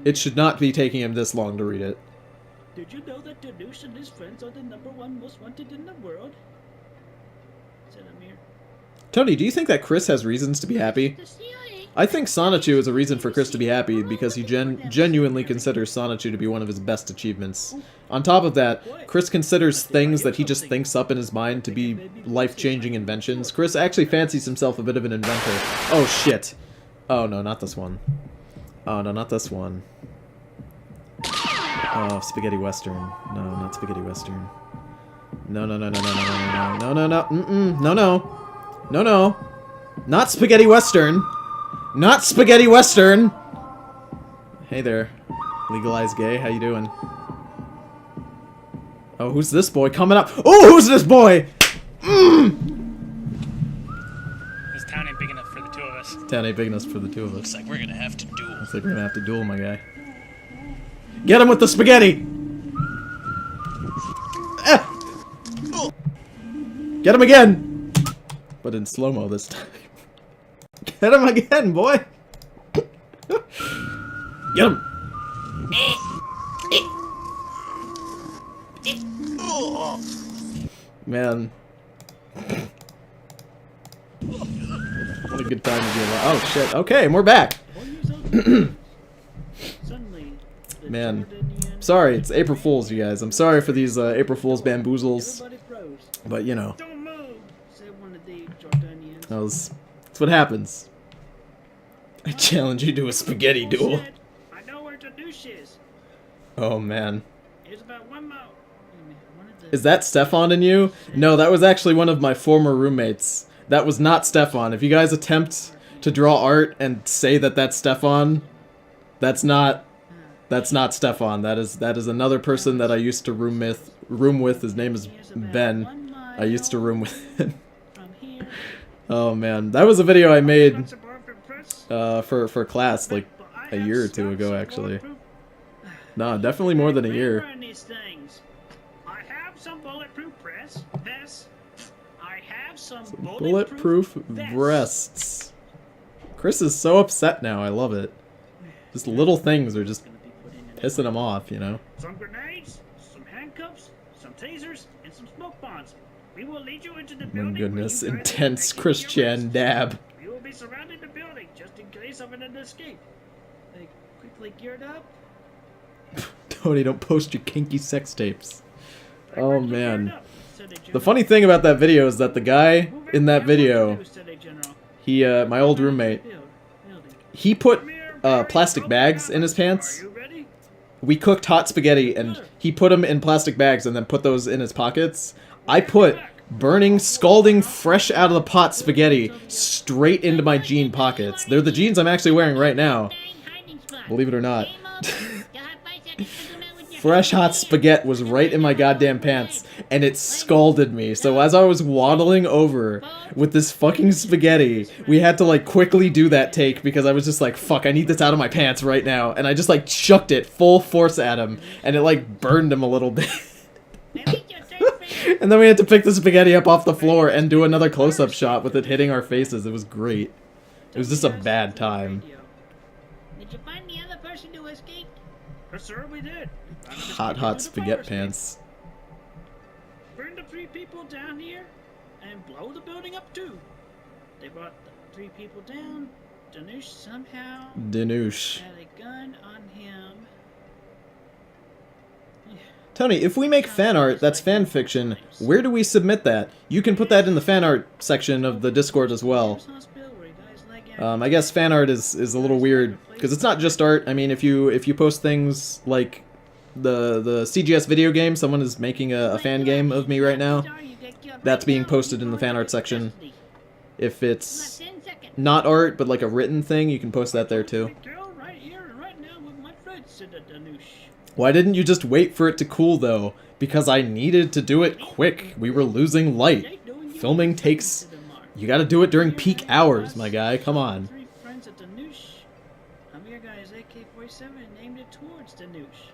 It should not be taking him this long to read it. Did you know that Danush and his friends are the #1 most wanted in the world? Said Amir. Tony, do you think that Chris has reasons to be happy? I think Sonichu is a reason for Chris to be happy because he genuinely considers Sonichu to be one of his best achievements. On top of that, Chris considers things that he just thinks up in his mind to be life-changing inventions. Chris actually fancies himself a bit of an inventor. Oh shit. Oh no, not this one. Oh no, not this one. Oh, spaghetti western. No, not spaghetti western. No, no, no, no, no, no, no, no, no, no, mm-mm, no, no. No, no. Not spaghetti western. Not spaghetti western. Hey there. Legalized gay, how you doing? Oh, who's this boy coming up? Oh, who's this boy? This town ain't big enough for the two of us. Town ain't big enough for the two of us. Looks like we're gonna have to duel. Looks like we're gonna have to duel, my guy. Get him with the spaghetti! Ah! Get him again! But in slow-mo this time. Get him again, boy! Get him! Man. What a good time to be alive. Oh shit, okay, and we're back! Man. Sorry, it's April Fools, you guys. I'm sorry for these April Fools bamboozles. But, you know. Don't move, said one of the That's what happens. I challenge you to a spaghetti duel. Bullshit. I know where Danush is. Oh man. It's about 1 mile. One of the- Is that Stefan in you? No, that was actually one of my former roommates. That was not Stefan. If you guys attempt to draw art and say that that's Stefan, that's not Stefan. That is another person that I used to room with. His name is Ben. I used to room with him. From here. Oh man, that was a video I made Lots of bulletproof press. for class like But I a have year or two some ago actually. bulletproof- No, definitely more than a year. Remember these things. I have some bulletproof press. Vests. I have some Bulletproof vests. breasts. Chris is so upset now. I love it. Just little things are just Gonna be put in pissing him off, you know. Some grenades, some handcuffs, some tasers, and some smoke bombs. We will lead you into the My building. goodness, where you guys intense can Christian dab. We will be surrounding the building just in case of an escape. They quickly geared up. Tony, don't post your kinky sex tapes. They Oh quickly man. geared up, said a The general. funny thing about that video is that the guy Move in that everyone video, to, said a general. he my old roommate, Building. he put Come here, Barry. plastic Open bags up. in his pants. Are you ready? We cooked hot spaghetti and he put them in plastic bags and then put those in his pockets. I put burning, scalding, fresh out of the pot spaghetti straight into my jean pockets. They're the jeans I'm actually wearing right now, believe it or not. Fresh hot spaghetti was right in my goddamn pants, and it scalded me. So as I was waddling over with this fucking spaghetti, we had to like quickly do that take because I was just like, fuck, I need this out of my pants right now. And I just like chucked it full force at him, and it like burned him a little bit. And then we had to pick the spaghetti up off the floor and do another close-up shot with it hitting our faces. It was great. It was just a bad time. Did you find the other person who escaped? Yes, sir, we did. Hot spaghetti pants. Bring the 3 people down here and blow the building up too. They brought the 3 people down. Danush somehow Danush. had a gun on him. Tony, if we make fan art that's fan fiction, where do we submit that? You can put that in the fan art section of the Discord as well. I guess fan art is a little weird because it's not just art. I mean, if you post things like the CGS video game, someone is making a fan game of me right now. That's being posted in the fan art section. If it's not art but like a written thing, you can post that there too. Right here and right now with my friend, said Danush. Why didn't you just wait for it to cool though? Because I needed to do it quick. We were losing light. Filming takes... You gotta do it during peak hours, my guy. Come on. 3 friends of Danush. Amir got his AK-47 and aimed it towards Danush.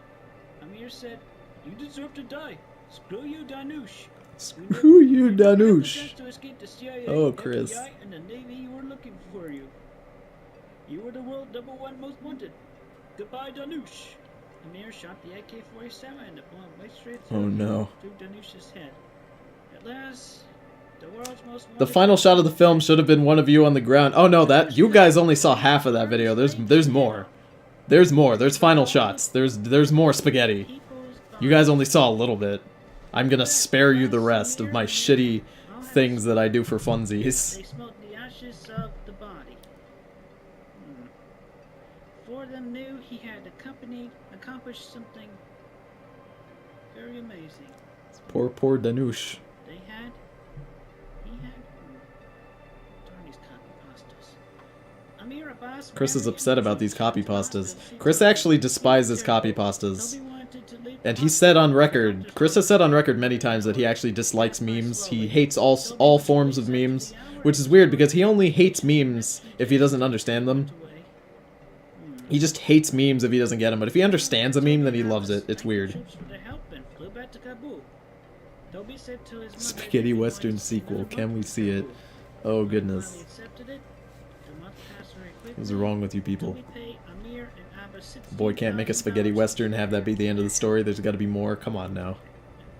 Amir said, "You deserve to die. Screw you, Danush." Screw you, Danush. To escape the CIA, Oh, Chris. FBI, and the Navy were looking for you. You were the world #1 most wanted. Goodbye, Danush. Amir shot the AK-47 and the bullet went straight through, Oh no. through Danush's head. At last, the world's most The wanted final shot of the film should have been one of you on the ground. Oh no, that you guys only saw half of that video. There's more. There's more. There's final shots. There's more spaghetti. people's You guys only saw a little bit. I'm gonna spare you the rest of my shitty things that I do for funsies. They smelled the ashes of the body. Four of them knew he had accomplished something very amazing. Poor Danush. He had darn these copy pastas. Amir Abbas Chris is married upset and about these copy introduced pastas. Abbas. Chris actually despises copy pastas. Toby wanted to leave And he said on record, Chris has said on record many times that he actually dislikes memes. He hates all forms of memes, which is weird because he only hates memes if he doesn't understand them. He just hates memes if he doesn't get them, but if he understands a meme, then he loves it. It's weird. Troops for the help and flew back to Kabul. Toby said to his mother Spaghetti that he Western wanted to see sequel. another Can we month in see it? Kabul. Oh Finally goodness. accepted it. The month passed very quickly. What's wrong with you people? Toby paid Amir and Abbas Boy can't make a spaghetti $16,000 western and have that be the end of the story. There's got to be more. Come on now.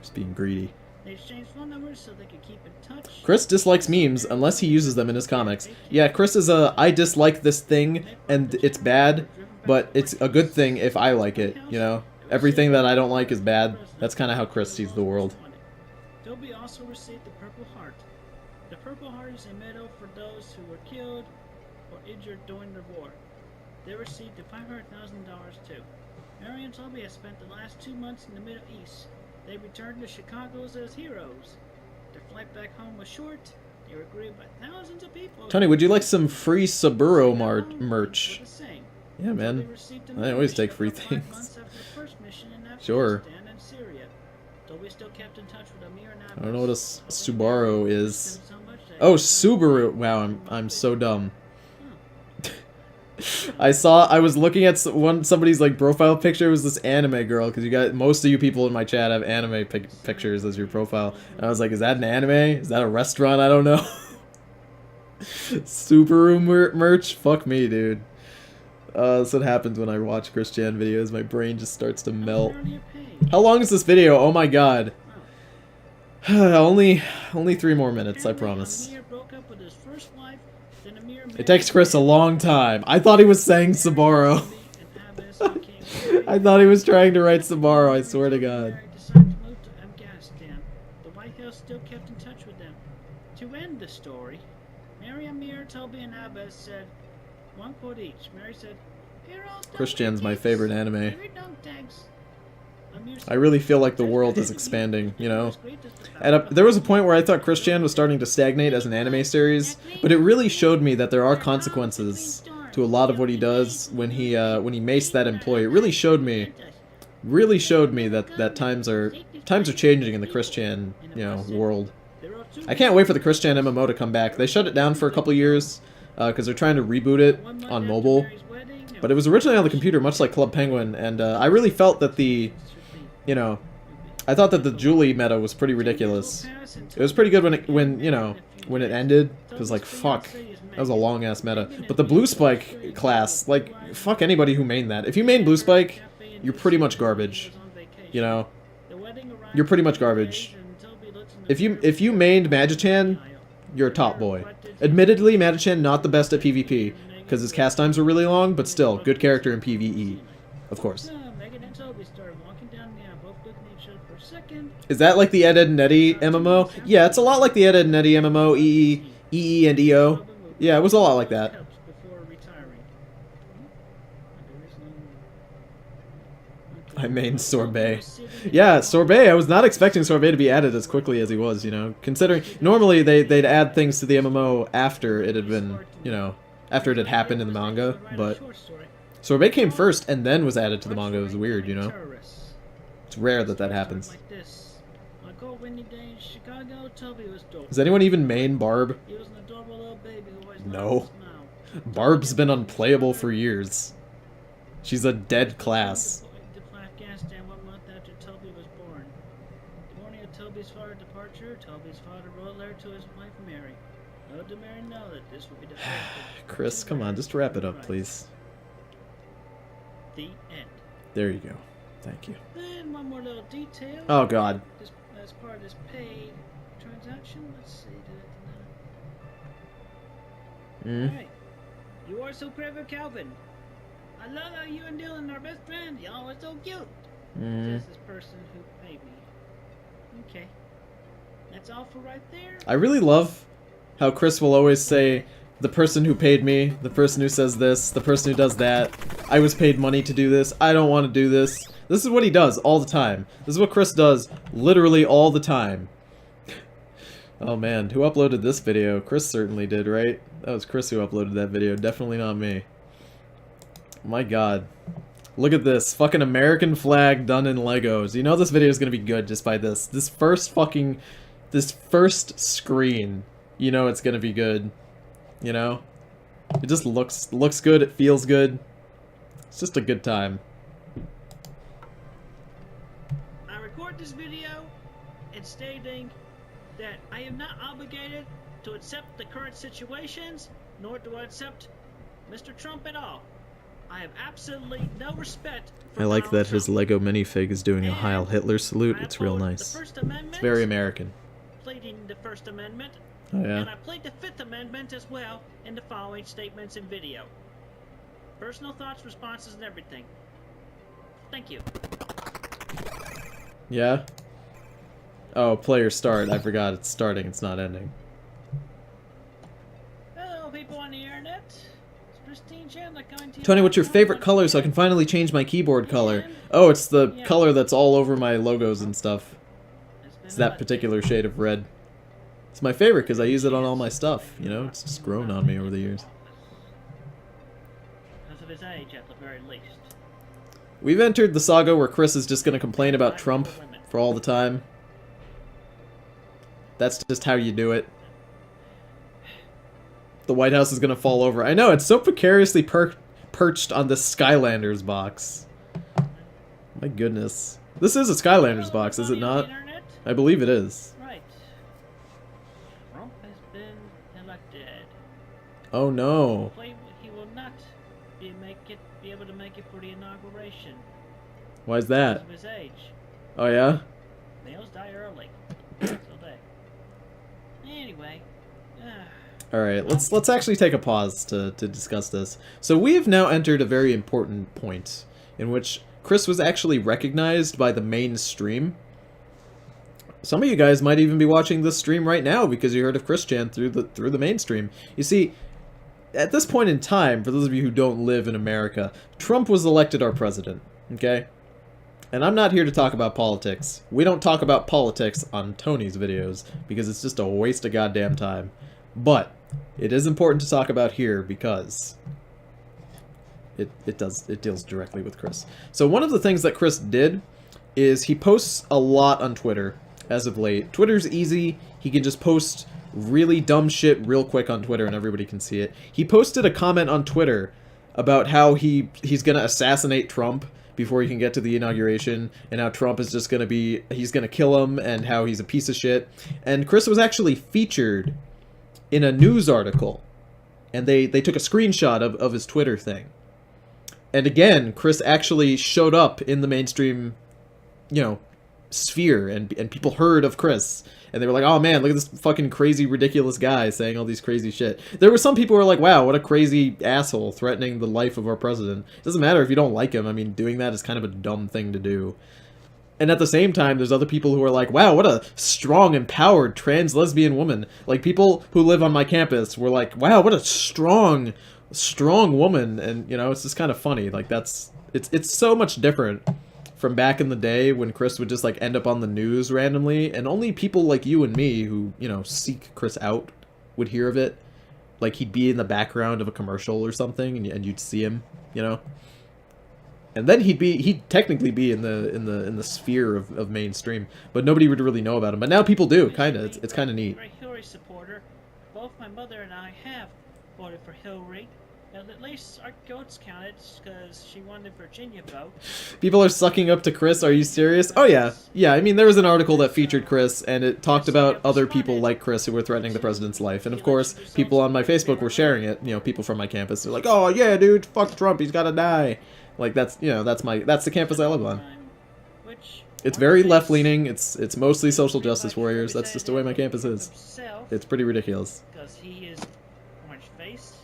Just being greedy. They exchanged phone numbers so they could keep in touch. Chris dislikes memes unless he uses them in his comics. Yeah, Chris is a I dislike this thing and it's bad, but it's a good thing if I like it, you know? Everything that I don't like is bad. That's kind of how Chris sees the world. Toby also received the Purple Heart. The Purple Heart is a medal for those who were killed or injured during the war. They received the $500,000 too. Mary and Toby have spent the last 2 months in the Middle East. They returned to Chicago as heroes. Their flight back home was short. They were greeted by thousands of people. Tony, would you like some free Saburo merch? Yeah, man. I always take free things. Sure. I don't know what a Subaru is. Oh, Subaru. Wow, I'm so dumb. I was looking at somebody's like profile picture. It was this anime girl, because you got most of you people in my chat have anime pictures as your profile. And I was like, is that an anime? Is that a restaurant? I don't know. Subaru merch? Fuck me, dude. That's what happens when I watch Christian videos. My brain just starts to melt. How long is this video? Oh my god. only 3 more minutes, I promise. It takes Chris a long time. I thought he was saying Sabaro. I thought he was trying to write Sabaro, I swear to God. The White House still kept in touch with them. To end the story, Mary, Amir, Toby, and Abbas said one quote each. Mary said, Christian's my favorite anime. I really feel like the world is expanding, you know? There was a point where I thought Christian was starting to stagnate as an anime series, but it really showed me that there are consequences to a lot of what he does when he maced that employee. It really showed me that times are changing in the Christian, you know, world. I can't wait for the Christian MMO to come back. They shut it down for a couple years because they're trying to reboot it on mobile, but it was originally on the computer, much like Club Penguin, and I really felt that I thought that the Julie meta was pretty ridiculous. It was pretty good when it ended, because like fuck, that was a long ass meta. But the Blue Spike class, like fuck anybody who mained that. If you main Blue Spike, you're pretty much garbage. You know, you're pretty much garbage. If you mained Magichan, you're a top boy. Admittedly, Magichan not the best at PvP because his cast times were really long, but still good character in PvE, of course. Is that like the Ed, Edd and Eddy MMO? Yeah, it's a lot like the Ed, Edd and Eddy MMO, EE, and EO. Yeah, it was a lot like that. I main Sorbet. Yeah, Sorbet, I was not expecting Sorbet to be added as quickly as he was, you know. Considering, normally they'd add things to the MMO after it had been, you know, after it had happened in the manga, but Sorbet came first and then was added to the manga. It was weird, you know. It's rare that that happens. Does anyone even main Barb? No. Barb's been unplayable for years. She's a dead class. The morning of Toby's father's departure, Toby's father wrote a letter to his wife Mary. Let Mary know that this will be the first of Chris, come on, just wrap it up, please. The end. There you go. Thank you. Then one more little detail. Oh God. As part of this paid transaction, let's see. Alright. You are so clever, Calvin. I love how you and Dylan are best friends. Y'all are so cute. Says this person who paid me. Okay. That's all for right there. I really love how Chris will always say, the person who paid me, the person who says this, the person who does that. I was paid money to do this. I don't want to do this. This is what he does all the time. This is what Chris does literally all the time. Oh man, who uploaded this video? Chris certainly did, right? That was Chris who uploaded that video, definitely not me. My god. Look at this, fucking American flag done in Legos. You know this video is gonna be good just by this. This first screen, you know it's gonna be good. You know? It just looks good, it feels good. It's just a good time. I record this video and stating that I am not obligated to accept the current situations, nor do I accept Mr. Trump at all. I have absolutely no respect for I like Donald that his Trump. Lego minifig is doing a Heil Hitler salute. I It's real upload nice. The First Amendment, It's very American. pleading the First Amendment, Oh yeah. and I plead the Fifth Amendment as well in the following statements and video. Personal thoughts, responses, and everything. Thank you. Yeah? Oh, player start. I forgot it's starting, it's not ending. Christine Chandler coming to you. Tony, what's your favorite color so I can finally change my keyboard color? Oh, it's the color that's all over my logos and stuff. It's that particular shade of red. It's my favorite because I use it on all my stuff, you know? It's just grown on me over the years. Because of his age, at the very least. We've entered the saga where Chris is just going to complain about Trump for all the time. That's just how you do it. The White House is going to fall over. I know, it's so precariously perched on this Skylanders box. My goodness. This is a Skylanders box, is it not? I believe it is. Right. Trump has been elected. Oh no. Hopefully he will not be able to make it for the inauguration. Why is that? Because of his age. Oh yeah? Males die early. So they. Anyway. Alright, let's actually take a pause to discuss this. So we have now entered a very important point in which Chris was actually recognized by the mainstream. Some of you guys might even be watching this stream right now because you heard of Chris Chan through the mainstream. You see, at this point in time, for those of you who don't live in America, Trump was elected our president, okay? And I'm not here to talk about politics. We don't talk about politics on Tony's videos because it's just a waste of goddamn time. But it is important to talk about here because it deals directly with Chris. So one of the things that Chris did is he posts a lot on Twitter as of late. Twitter's easy. He can just post really dumb shit real quick on Twitter and everybody can see it. He posted a comment on Twitter about how he's gonna assassinate Trump before he can get to the inauguration, and how Trump is just gonna he's gonna kill him, and how he's a piece of shit. And Chris was actually featured in a news article, and they took a screenshot of his Twitter thing. And again, Chris actually showed up in the mainstream, you know, sphere, and people heard of Chris, and they were like, oh man, look at this fucking crazy, ridiculous guy saying all these crazy shit. There were some people who were like, wow, what a crazy asshole threatening the life of our president. It doesn't matter if you don't like him. I mean, doing that is kind of a dumb thing to do. And at the same time, there's other people who are like, wow, what a strong, empowered, trans lesbian woman. Like, people who live on my campus were like, wow, what a strong woman. And, you know, it's just kind of funny. Like, it's so much different from back in the day when Chris would just, like, end up on the news randomly, and only people like you and me who, you know, seek Chris out would hear of it. Like, he'd be in the background of a commercial or something, and you'd see him, you know? And then he'd technically be in the sphere of mainstream, but nobody would really know about him. But now people do, kinda. It's kinda neat. I'm a Hillary supporter. Both my mother and I have voted for Hillary. At least our votes counted because she won the Virginia vote. People are sucking up to Chris. Are you serious? Oh yeah, yeah. I mean, there was an article that featured Chris, and it talked about other people like Chris who were threatening the president's life. And of course, people on my Facebook were sharing it. You know, people from my campus. They're like, "Oh yeah, dude, fuck Trump. He's gotta die." Like that's the campus I live on. It's very left leaning. It's mostly social justice warriors. That's just the way my campus is. It's pretty ridiculous. Because he is orange face.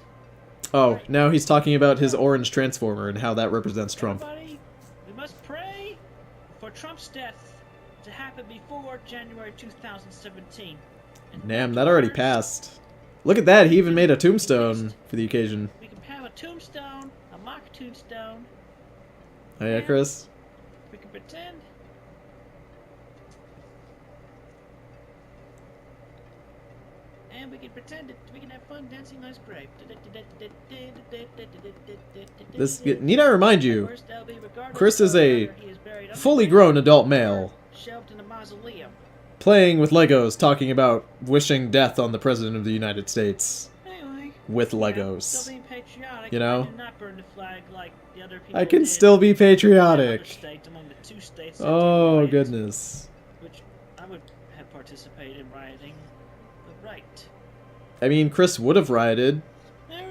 Oh, now he's talking about his orange transformer and how that represents Trump. Everybody, we must pray for Trump's death to happen before January 2017. Damn, that already passed. Look at that, he even made a tombstone for the occasion. We can have a tombstone, a mock tombstone. Oh yeah, Chris? We can pretend. And we can pretend it. We can have fun dancing on his grave. Need I remind you, Chris is a fully grown adult male Shelved in a mausoleum. playing with Legos, talking about wishing death on the President of the United States. Anyway, with still Legos. being patriotic. You know? I did not burn the flag like the other people I can did still be in other patriotic. states, among the 2 states that Oh, did riots, goodness. Which I would have participated in rioting. But right. I mean, Chris would have rioted,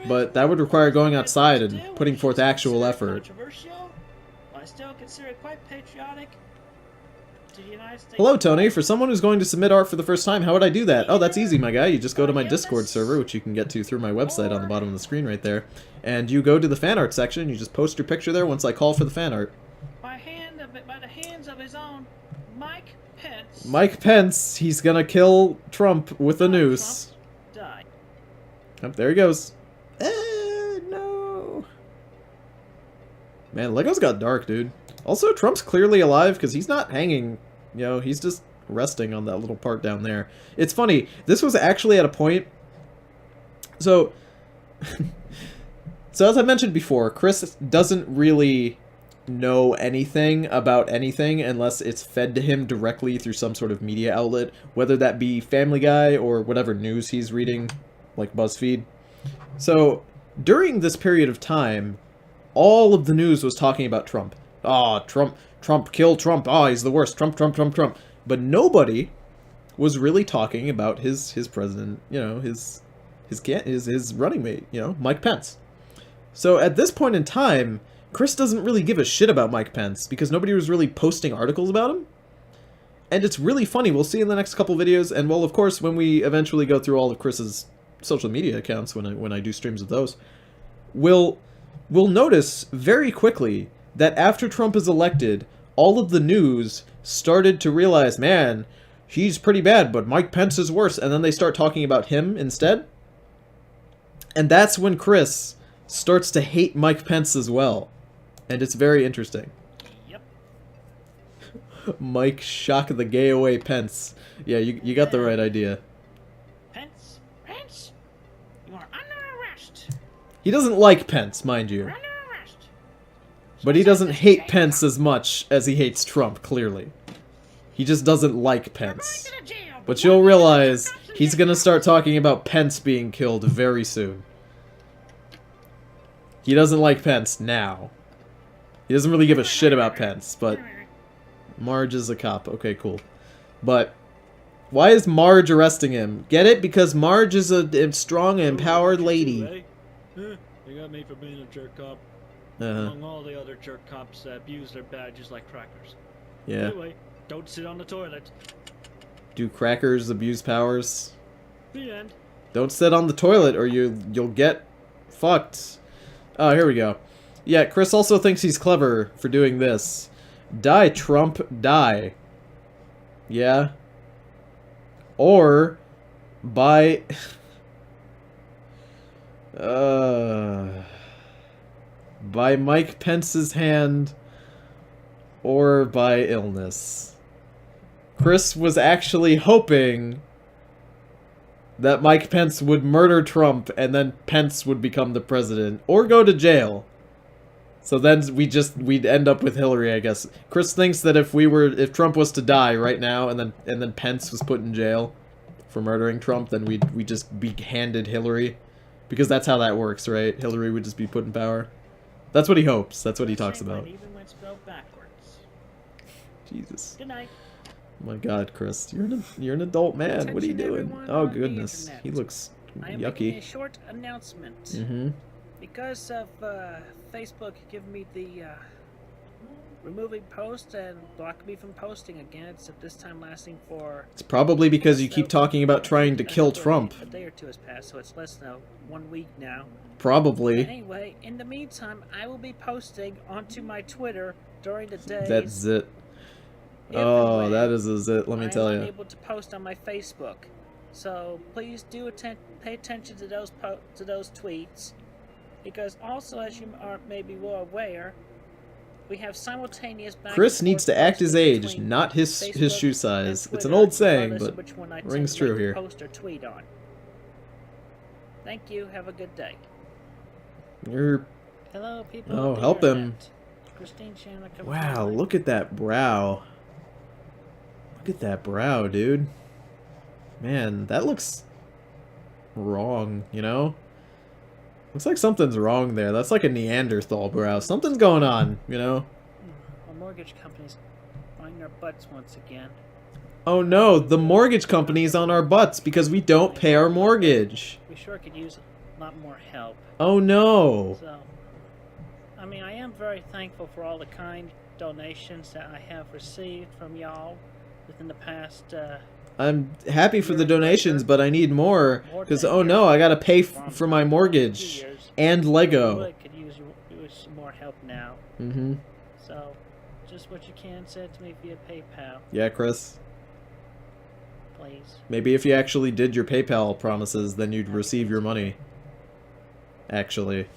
but that would require going outside and putting forth actual effort. Controversial, but I still consider it quite patriotic to the United States. Hello, Tony. For someone who's going to submit art for the first time, how would I do that? Oh, that's easy, my guy. You just go to my Discord server, which you can get to through my website on the bottom of the screen right there. And you go to the fan art section, you just post your picture there once I call for the fan art. By the hands of his own Mike Pence. Mike Pence, he's gonna kill Trump with a noose. Trump died. Oh, there he goes. No. Man, Legos got dark, dude. Also, Trump's clearly alive because he's not hanging. You know, he's just resting on that little part down there. It's funny. This was actually at a point. So, so as I mentioned before, Chris doesn't really know anything about anything unless it's fed to him directly through some sort of media outlet, whether that be Family Guy or whatever news he's reading, like BuzzFeed. So, during this period of time, all of the news was talking about Trump. Ah, Trump, kill Trump. Ah, he's the worst. Trump. But nobody was really talking about his president, you know, his running mate, you know, Mike Pence. So at this point in time, Chris doesn't really give a shit about Mike Pence because nobody was really posting articles about him. And it's really funny. We'll see in the next couple videos, and well, of course, when we eventually go through all of Chris's social media accounts, when I do streams of those, we'll notice very quickly that after Trump is elected, all of the news started to realize, man, he's pretty bad, but Mike Pence is worse, and then they start talking about him instead. And that's when Chris starts to hate Mike Pence as well. And it's very interesting. Yep. Mike, shock the gay away Pence. Yeah, you got the right idea. Pence, you are under arrest. He doesn't like Pence, mind you. You're under arrest. But he doesn't hate Pence as much as he hates Trump, clearly. He just doesn't like Pence. But you'll realize he's gonna start talking about Pence being killed very soon. He doesn't like Pence now. He doesn't really give a shit about Pence, but Marge is a cop. Okay, cool. But why is Marge arresting him? Get it? Because Marge is a strong and empowered lady. They got me for being a jerk cop. Among all the other jerk cops that abuse their badges like crackers. Yeah. Anyway, don't sit on the toilet. Do crackers abuse powers? The end. Don't sit on the toilet or you'll get fucked. Oh, here we go. Yeah, Chris also thinks he's clever for doing this. Die, Trump, die. Yeah. Or by by Mike Pence's hand or by illness. Chris was actually hoping that Mike Pence would murder Trump and then Pence would become the president or go to jail. So then we'd end up with Hillary, I guess. Chris thinks that if Trump was to die right now and then Pence was put in jail for murdering Trump, then we'd just be handed Hillary, because that's how that works, right? Hillary would just be put in power. That's what he hopes. That's what he talks about. Even when spelled backwards. Jesus. Good night. Oh my God, Chris, you're an adult man. What are you doing? Oh goodness, he looks I am making a yucky. short announcement. Mm-hmm. Because of Facebook giving me the removing posts and blocking me from posting again, it's at this time lasting for... It's probably because you keep talking about trying to kill Trump. A day or two has passed, so it's less than 1 week now. Probably. But anyway, in the meantime, I will be posting onto my Twitter during the day. That's it. Oh, that is a zit, let me tell you. I'm unable to post on my Facebook. So please do pay attention to those tweets. Because also, as you are maybe well aware, we have simultaneous Chris needs to act his age, not his shoe size. It's an old saying, but rings true here. Post or tweet on. Thank you. Have a good day. Hello, people. Oh, help him. Christine Chandler. Wow, look at that brow. Look at that brow, dude. Man, that looks wrong, you know? Looks like something's wrong there. That's like a Neanderthal brow. Something's going on, you know? Our mortgage company's on their butts once again. Oh no, the mortgage company's on our butts because we don't pay our mortgage. We sure could use a lot more help. Oh no. So, I mean, I am very thankful for all the kind donations that I have received from y'all within the past... I'm happy for the donations, but I need more, because, oh no, I gotta pay for my mortgage and Lego. I could use some more help now. Mm-hmm. So, just what you can send to me via PayPal. Yeah, Chris. Please. Maybe if you actually did your PayPal promises, then you'd receive your money. Actually.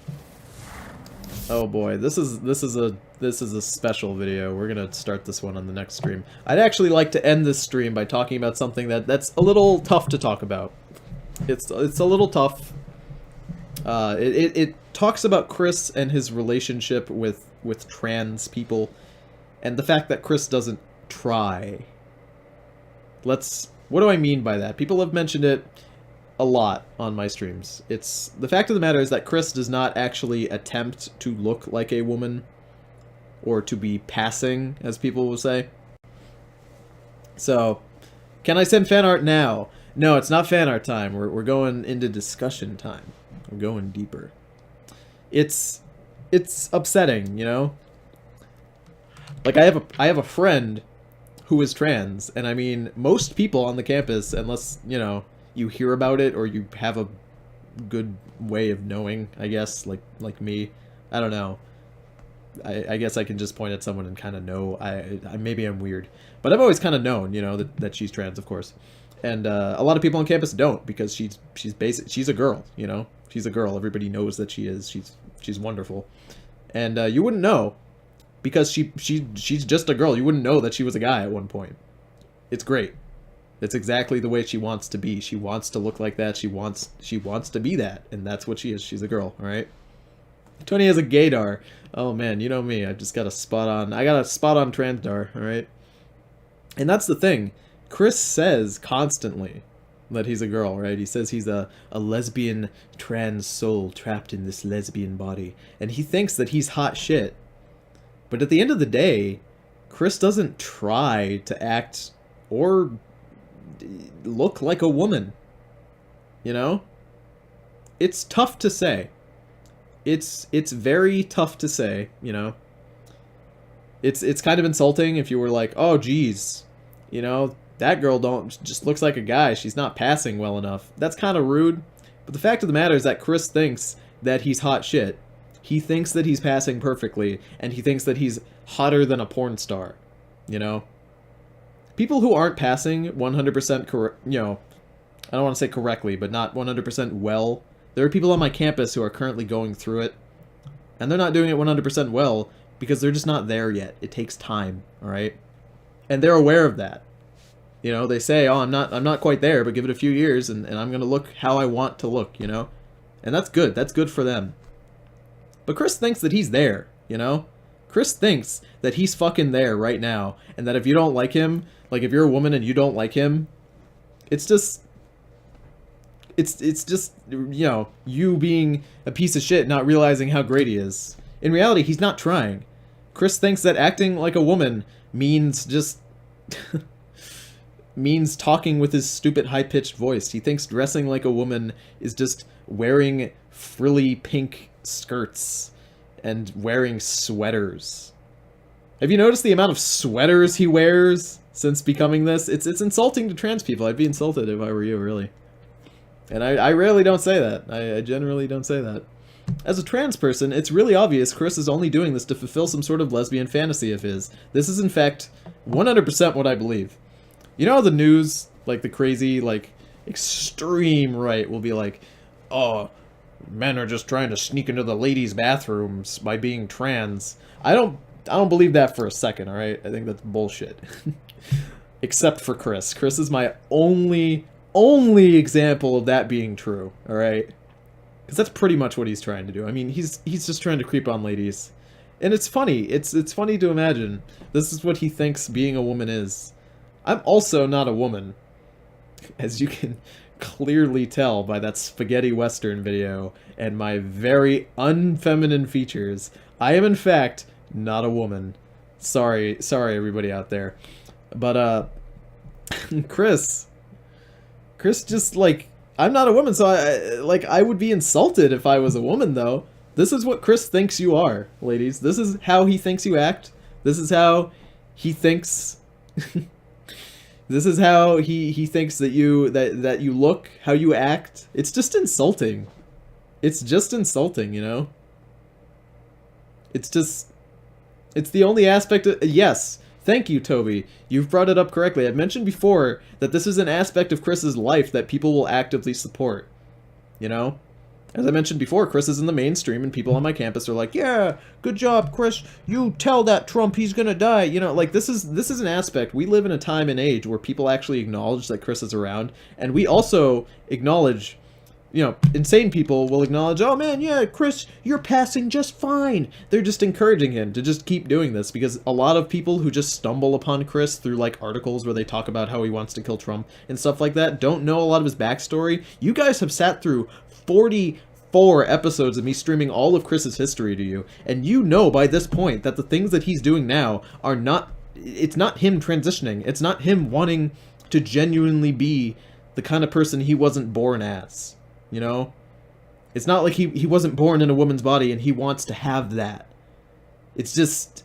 Oh boy, this is a special video. We're gonna start this one on the next stream. I'd actually like to end this stream by talking about something that's a little tough to talk about. It's a little tough. It talks about Chris and his relationship with trans people, and the fact that Chris doesn't try. What do I mean by that? People have mentioned it a lot on my streams. It's the fact of the matter is that Chris does not actually attempt to look like a woman, or to be passing, as people will say. So, can I send fan art now? No, it's not fan art time. We're going into discussion time. We're going deeper. It's upsetting, you know? Like, I have a friend who is trans, and I mean, most people on the campus, unless, you know, you hear about it or you have a good way of knowing, I guess, like me. I don't know. I guess I can just point at someone and kind of know. I maybe I'm weird, but I've always kind of known, you know, that she's trans, of course. And a lot of people on campus don't, because she's a girl, you know. She's a girl. Everybody knows that she is. She's wonderful. And you wouldn't know, because she's just a girl. You wouldn't know that she was a guy at one point. It's great. It's exactly the way she wants to be. She wants to look like that. She wants to be that, and that's what she is. She's a girl, all right? Tony has a gaydar. Oh man, you know me. I got a spot on transdar, all right? And that's the thing. Chris says constantly that he's a girl, right? He says he's a lesbian trans soul trapped in this lesbian body, and he thinks that he's hot shit. But at the end of the day, Chris doesn't try to act or look like a woman, you know? It's tough to say. It's very tough to say, you know? It's kind of insulting if you were like, oh geez, you know, that girl just looks like a guy, she's not passing well enough. That's kind of rude. But the fact of the matter is that Chris thinks that he's hot shit. He thinks that he's passing perfectly, and he thinks that he's hotter than a porn star, you know? People who aren't passing 100% correct, you know, I don't want to say correctly, but not 100% well. There are people on my campus who are currently going through it, and they're not doing it 100% well because they're just not there yet. It takes time, all right? And they're aware of that. You know, they say, oh, I'm not quite there, but give it a few years and I'm going to look how I want to look, you know? And that's good. That's good for them. But Chris thinks that he's there, you know? Chris thinks that he's fucking there right now, and that if you don't like him, like if you're a woman and you don't like him, it's just, you know, you being a piece of shit, not realizing how great he is. In reality, he's not trying. Chris thinks that acting like a woman means just means talking with his stupid high-pitched voice. He thinks dressing like a woman is just wearing frilly pink skirts and wearing sweaters. Have you noticed the amount of sweaters he wears since becoming this? It's insulting to trans people. I'd be insulted if I were you, really. And I rarely don't say that. I generally don't say that. As a trans person, it's really obvious Chris is only doing this to fulfill some sort of lesbian fantasy of his. This is, in fact, 100% what I believe. You know how the news, like the crazy, like, extreme right will be like, oh, men are just trying to sneak into the ladies' bathrooms by being trans. I don't believe that for a second, alright? I think that's bullshit. Except for Chris. Chris is my only example of that being true, alright? Because that's pretty much what he's trying to do. I mean, he's just trying to creep on ladies. And it's funny. It's funny to imagine. This is what he thinks being a woman is. I'm also not a woman. As you can clearly tell by that spaghetti western video and my very unfeminine features. I am, in fact, not a woman. Sorry everybody out there. But, Chris just, like, I'm not a woman, so I would be insulted if I was a woman, though. This is what Chris thinks you are, ladies. This is how he thinks you act. This is how he thinks... This is how he thinks that you look, how you act. It's just insulting. It's just insulting, you know? It's the only aspect of... Yes, thank you, Toby. You've brought it up correctly. I've mentioned before that this is an aspect of Chris's life that people will actively support. You know? As I mentioned before, Chris is in the mainstream, and people on my campus are like, yeah, good job, Chris. You tell that Trump he's gonna die. You know, like, this is an aspect. We live in a time and age where people actually acknowledge that Chris is around, and we also acknowledge, you know, insane people will acknowledge, oh man, yeah, Chris, you're passing just fine. They're just encouraging him to just keep doing this, because a lot of people who just stumble upon Chris through, like, articles where they talk about how he wants to kill Trump and stuff like that don't know a lot of his backstory. You guys have sat through 44 episodes of me streaming all of Chris's history to you, and you know by this point that the things that he's doing now are not, it's not him transitioning, it's not him wanting to genuinely be the kind of person he wasn't born as, you know? It's not like he wasn't born in a woman's body and he wants to have that. It's just...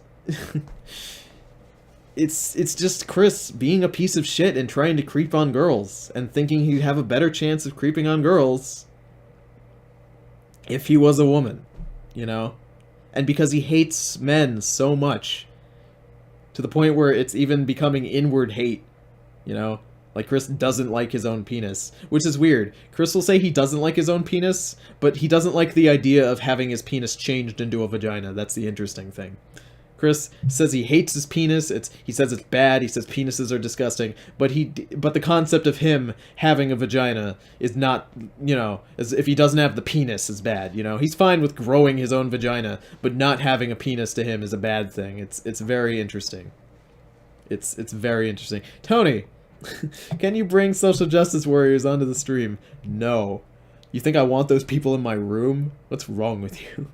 It's just Chris being a piece of shit and trying to creep on girls, and thinking he'd have a better chance of creeping on girls if he was a woman, you know? And because he hates men so much, to the point where it's even becoming inward hate, you know? Like, Chris doesn't like his own penis, which is weird. Chris will say he doesn't like his own penis, but he doesn't like the idea of having his penis changed into a vagina. That's the interesting thing. Chris says he hates his penis. He says it's bad. He says penises are disgusting. But the concept of him having a vagina is not, you know, as if he doesn't have the penis is bad. You know, he's fine with growing his own vagina, but not having a penis to him is a bad thing. It's very interesting. It's very interesting. Tony, can you bring social justice warriors onto the stream? No. You think I want those people in my room? What's wrong with you?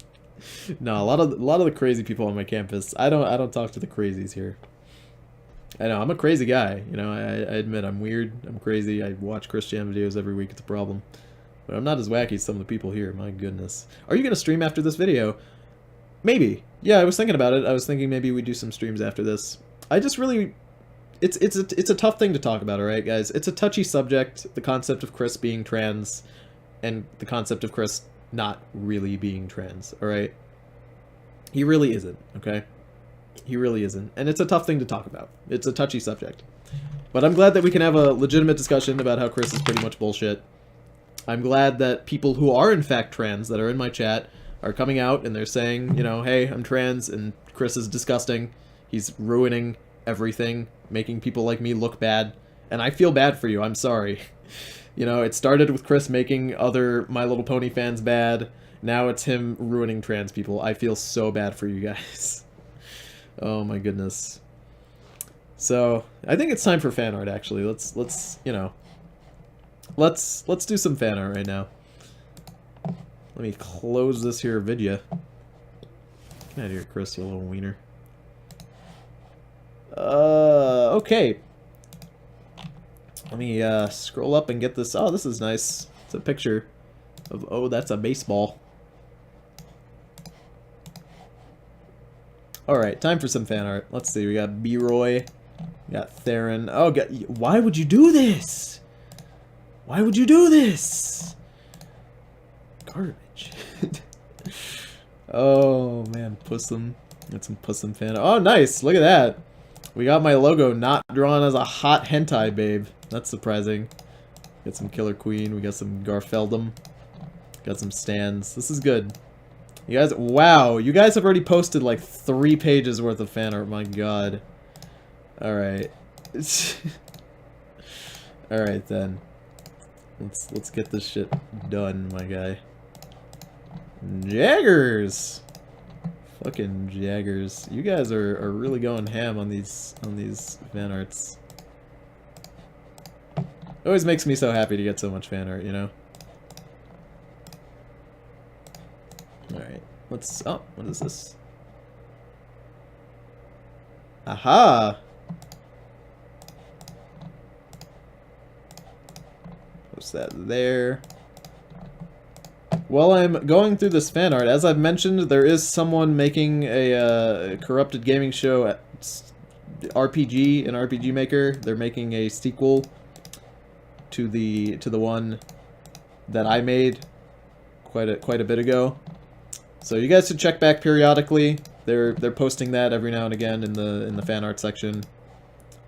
No, a lot of the crazy people on my campus. I don't talk to the crazies here. I know, I'm a crazy guy, you know, I admit I'm weird, I'm crazy, I watch Chris Jam videos every week, it's a problem. But I'm not as wacky as some of the people here, my goodness. Are you gonna stream after this video? Maybe. Yeah, I was thinking about it. I was thinking maybe we'd do some streams after this. I just really... It's a tough thing to talk about, alright, guys? It's a touchy subject, the concept of Chris being trans, and the concept of Chris not really being trans, alright? He really isn't, okay? He really isn't. And it's a tough thing to talk about. It's a touchy subject. But I'm glad that we can have a legitimate discussion about how Chris is pretty much bullshit. I'm glad that people who are in fact trans, that are in my chat, are coming out and they're saying, you know, hey, I'm trans and Chris is disgusting. He's ruining everything, making people like me look bad. And I feel bad for you, I'm sorry. You know, it started with Chris making other My Little Pony fans bad. Now it's him ruining trans people. I feel so bad for you guys. Oh my goodness. So, I think it's time for fan art, actually. Let's you know, let's do some fan art right now. Let me close this here video. Get out of here, Chris, you little wiener. Okay. Let me scroll up and get this. Oh, this is nice. It's a picture of, oh, that's a baseball. Alright, time for some fan art. Let's see, we got B-Roy, we got Theron. Oh, why would you do this? Why would you do this? Garbage. Oh, man, Pussum. Got some Pussum fan art. Oh, nice, look at that. We got my logo not drawn as a hot hentai babe. That's surprising. Got some Killer Queen, we got some Garfeldum. Got some stands. This is good. You guys, wow, you guys have already posted like 3 pages worth of fan art, my god. Alright. Alright then. Let's get this shit done, my guy. Jaggers! Fucking Jaggers. You guys are really going ham on these fan arts. It always makes me so happy to get so much fan art, you know? Alright, let's... Oh, what is this? Aha! Post that there. While I'm going through this fan art, as I've mentioned, there is someone making a Corrupted Gaming Show at RPG, an RPG maker. They're making a sequel to the one that I made quite a bit ago. So you guys should check back periodically. They're posting that every now and again in the fan art section.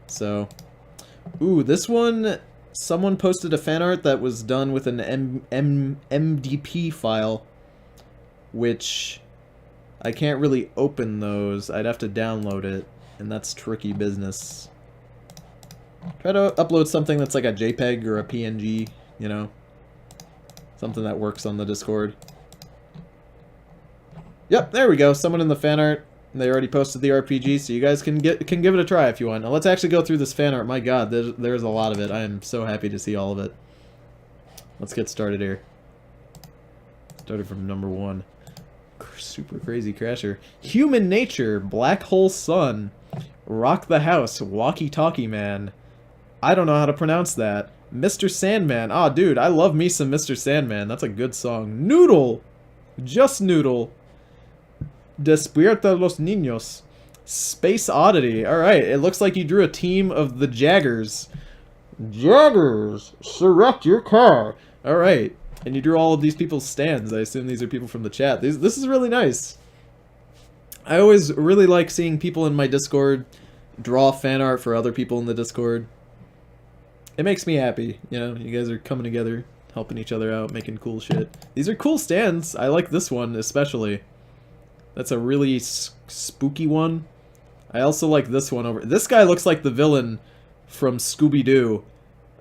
So, ooh, this one someone posted a fan art that was done with an MDP file, which I can't really open those. I'd have to download it, and that's tricky business. Try to upload something that's like a JPEG or a PNG, you know? Something that works on the Discord. Yep, there we go. Someone in the fan art. They already posted the RPG, so you guys can give it a try if you want. Now let's actually go through this fan art. My god, there's a lot of it. I am so happy to see all of it. Let's get started here. Started from number 1. Super crazy crasher. Human Nature, Black Hole Sun, Rock the House, Walkie Talkie Man. I don't know how to pronounce that. Mr. Sandman. Ah, dude, I love me some Mr. Sandman. That's a good song. Noodle! Just Noodle. Despierta los niños. Space Oddity. Alright, it looks like you drew a team of the Jaggers. Jaggers! Select your car! Alright. And you drew all of these people's stands. I assume these are people from the chat. This is really nice. I always really like seeing people in my Discord draw fan art for other people in the Discord. It makes me happy. You know, you guys are coming together, helping each other out, making cool shit. These are cool stands. I like this one especially. That's a really spooky one. I also like this one over. This guy looks like the villain from Scooby-Doo.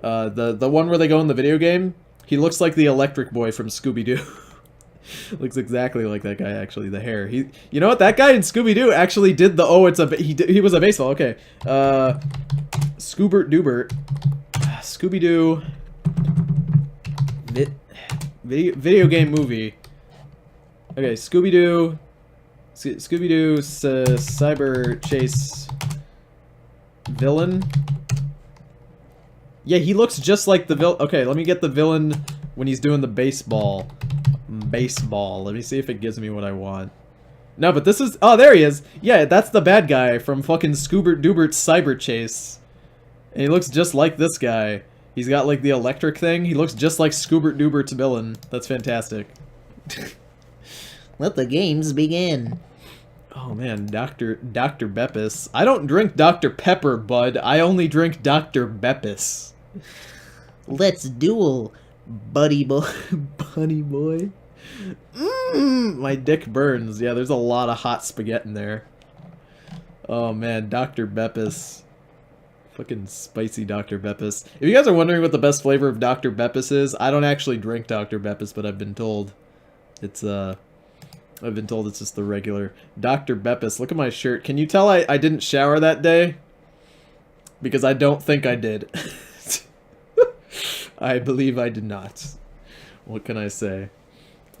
The one where they go in the video game. He looks like the electric boy from Scooby-Doo. Looks exactly like that guy, actually. The hair. You know what? That guy in Scooby-Doo actually did the... Oh, he was a baseball. Okay. Scoobert Doobert. Scooby-Doo. Video game movie. Okay, Scooby-Doo. Scooby-Doo Cyber Chase villain. Yeah, he looks just like the villain. Okay, let me get the villain when he's doing the baseball. Let me see if it gives me what I want. No, but this is... Oh, there he is. Yeah, that's the bad guy from fucking Scoobert Doobert's Cyber Chase. And he looks just like this guy. He's got, like, the electric thing. He looks just like Scoobert Doobert's villain. That's fantastic. Let the games begin. Oh, man. Dr. Beppis. I don't drink Dr. Pepper, bud. I only drink Dr. Beppis. Let's duel, buddy boy. Bunny boy. My dick burns. Yeah, there's a lot of hot spaghetti in there. Oh, man. Dr. Beppis. Fucking spicy Dr. Beppis. If you guys are wondering what the best flavor of Dr. Beppis is, I don't actually drink Dr. Beppis, but I've been told it's, I've been told it's just the regular. Dr. Beppis, look at my shirt. Can you tell I didn't shower that day? Because I don't think I did. I believe I did not. What can I say?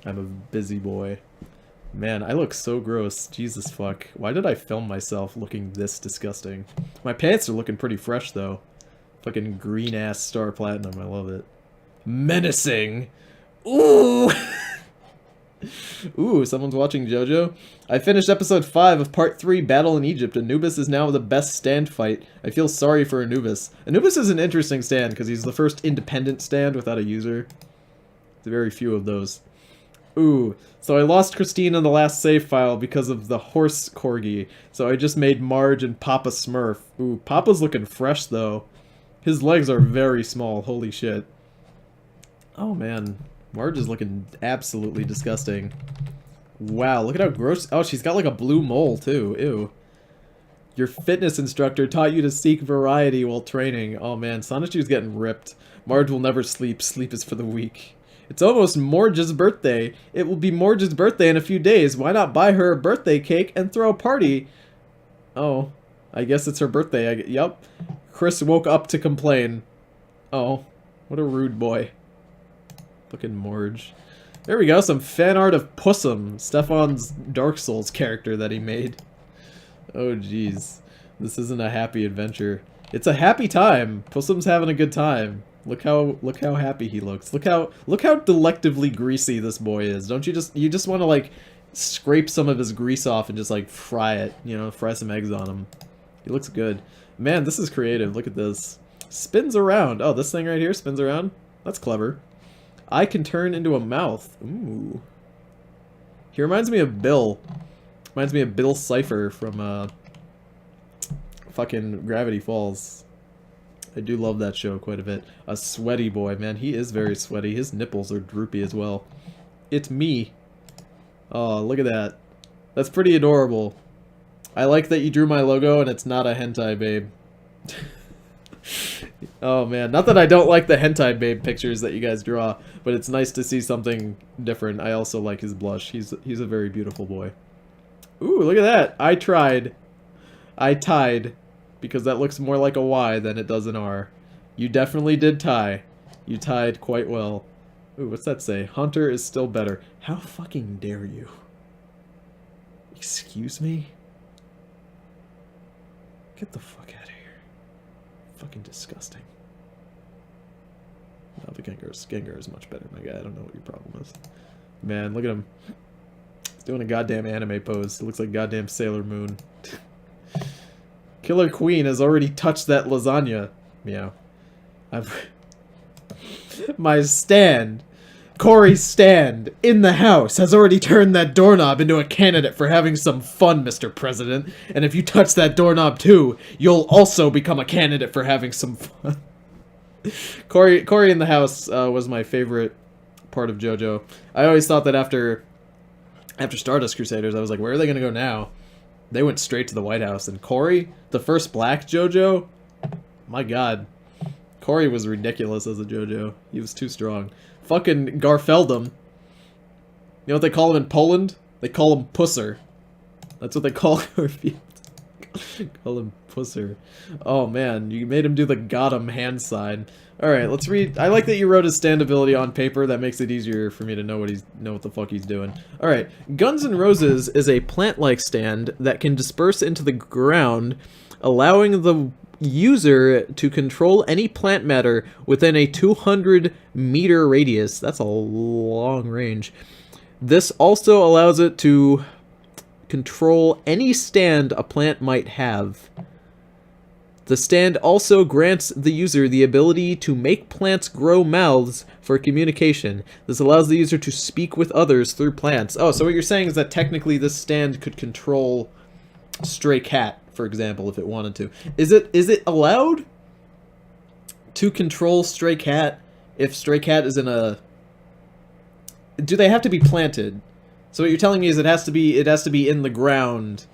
I'm a busy boy. Man, I look so gross. Jesus fuck. Why did I film myself looking this disgusting? My pants are looking pretty fresh, though. Fucking green-ass Star Platinum. I love it. Menacing! Ooh! Ooh, someone's watching JoJo. I finished episode 5 of part 3, Battle in Egypt. Anubis is now the best stand fight. I feel sorry for Anubis. Anubis is an interesting stand because he's the first independent stand without a user. There's very few of those. Ooh, so I lost Christine in the last save file because of the horse corgi. So I just made Marge and Papa Smurf. Ooh, Papa's looking fresh though. His legs are very small, holy shit. Oh man. Marge is looking absolutely disgusting. Wow, look at how gross... Oh, she's got like a blue mole, too. Ew. Your fitness instructor taught you to seek variety while training. Oh, man, Sonichu's getting ripped. Marge will never sleep. Sleep is for the weak. It's almost Morge's birthday. It will be Morge's birthday in a few days. Why not buy her a birthday cake and throw a party? Oh, I guess it's her birthday. Yup. Chris woke up to complain. Oh, what a rude boy. Fucking Morge. There we go, some fan art of Pussum, Stefan's Dark Souls character that he made. Oh jeez. This isn't a happy adventure. It's a happy time. Pussum's having a good time. Look how happy he looks. Look how delectably greasy this boy is. Don't you just want to like scrape some of his grease off and just like fry it, you know, fry some eggs on him. He looks good. Man, this is creative. Look at this. Spins around. Oh, this thing right here spins around. That's clever. I can turn into a mouth. Ooh. He reminds me of Bill. Reminds me of Bill Cipher from fucking Gravity Falls. I do love that show quite a bit. A sweaty boy, man. He is very sweaty. His nipples are droopy as well. It's me. Oh, look at that. That's pretty adorable. I like that you drew my logo and it's not a hentai babe. Oh man, not that I don't like the hentai babe pictures that you guys draw, but it's nice to see something different. I also like his blush. He's a very beautiful boy. Ooh, look at that. I tried. I tied, because that looks more like a Y than it does an R. You definitely did tie. You tied quite well. Ooh, what's that say? Hunter is still better. How fucking dare you? Excuse me? Get the fuck out of here. Fucking disgusting. No, the Gengar is much better, my guy. I don't know what your problem is. Man, look at him. He's doing a goddamn anime pose. It looks like goddamn Sailor Moon. Killer Queen has already touched that lasagna. Meow. My stand, Corey's stand, in the house has already turned that doorknob into a candidate for having some fun, Mr. President. And if you touch that doorknob too, you'll also become a candidate for having some fun. Corey in the house was my favorite part of JoJo. I always thought that after Stardust Crusaders, I was like, where are they going to go now? They went straight to the White House. And Corey, the first black JoJo, my god. Corey was ridiculous as a JoJo. He was too strong. Fucking Garfeldum. You know what they call him in Poland? They call him Pusser. That's what they call Garfield. Call him Pusser. Oh man, you made him do the got him hand sign. Alright, let's read. I like that you wrote his stand ability on paper. That makes it easier for me to know what the fuck he's doing. Alright, Guns N' Roses is a plant-like stand that can disperse into the ground, allowing the user to control any plant matter within a 200-meter radius. That's a long range. This also allows it to control any stand a plant might have. The stand also grants the user the ability to make plants grow mouths for communication. This allows the user to speak with others through plants. Oh, so what you're saying is that technically this stand could control Stray Cat, for example, if it wanted to. Is it allowed to control Stray Cat if Stray Cat is in a... Do they have to be planted? So what you're telling me is it has to be in the ground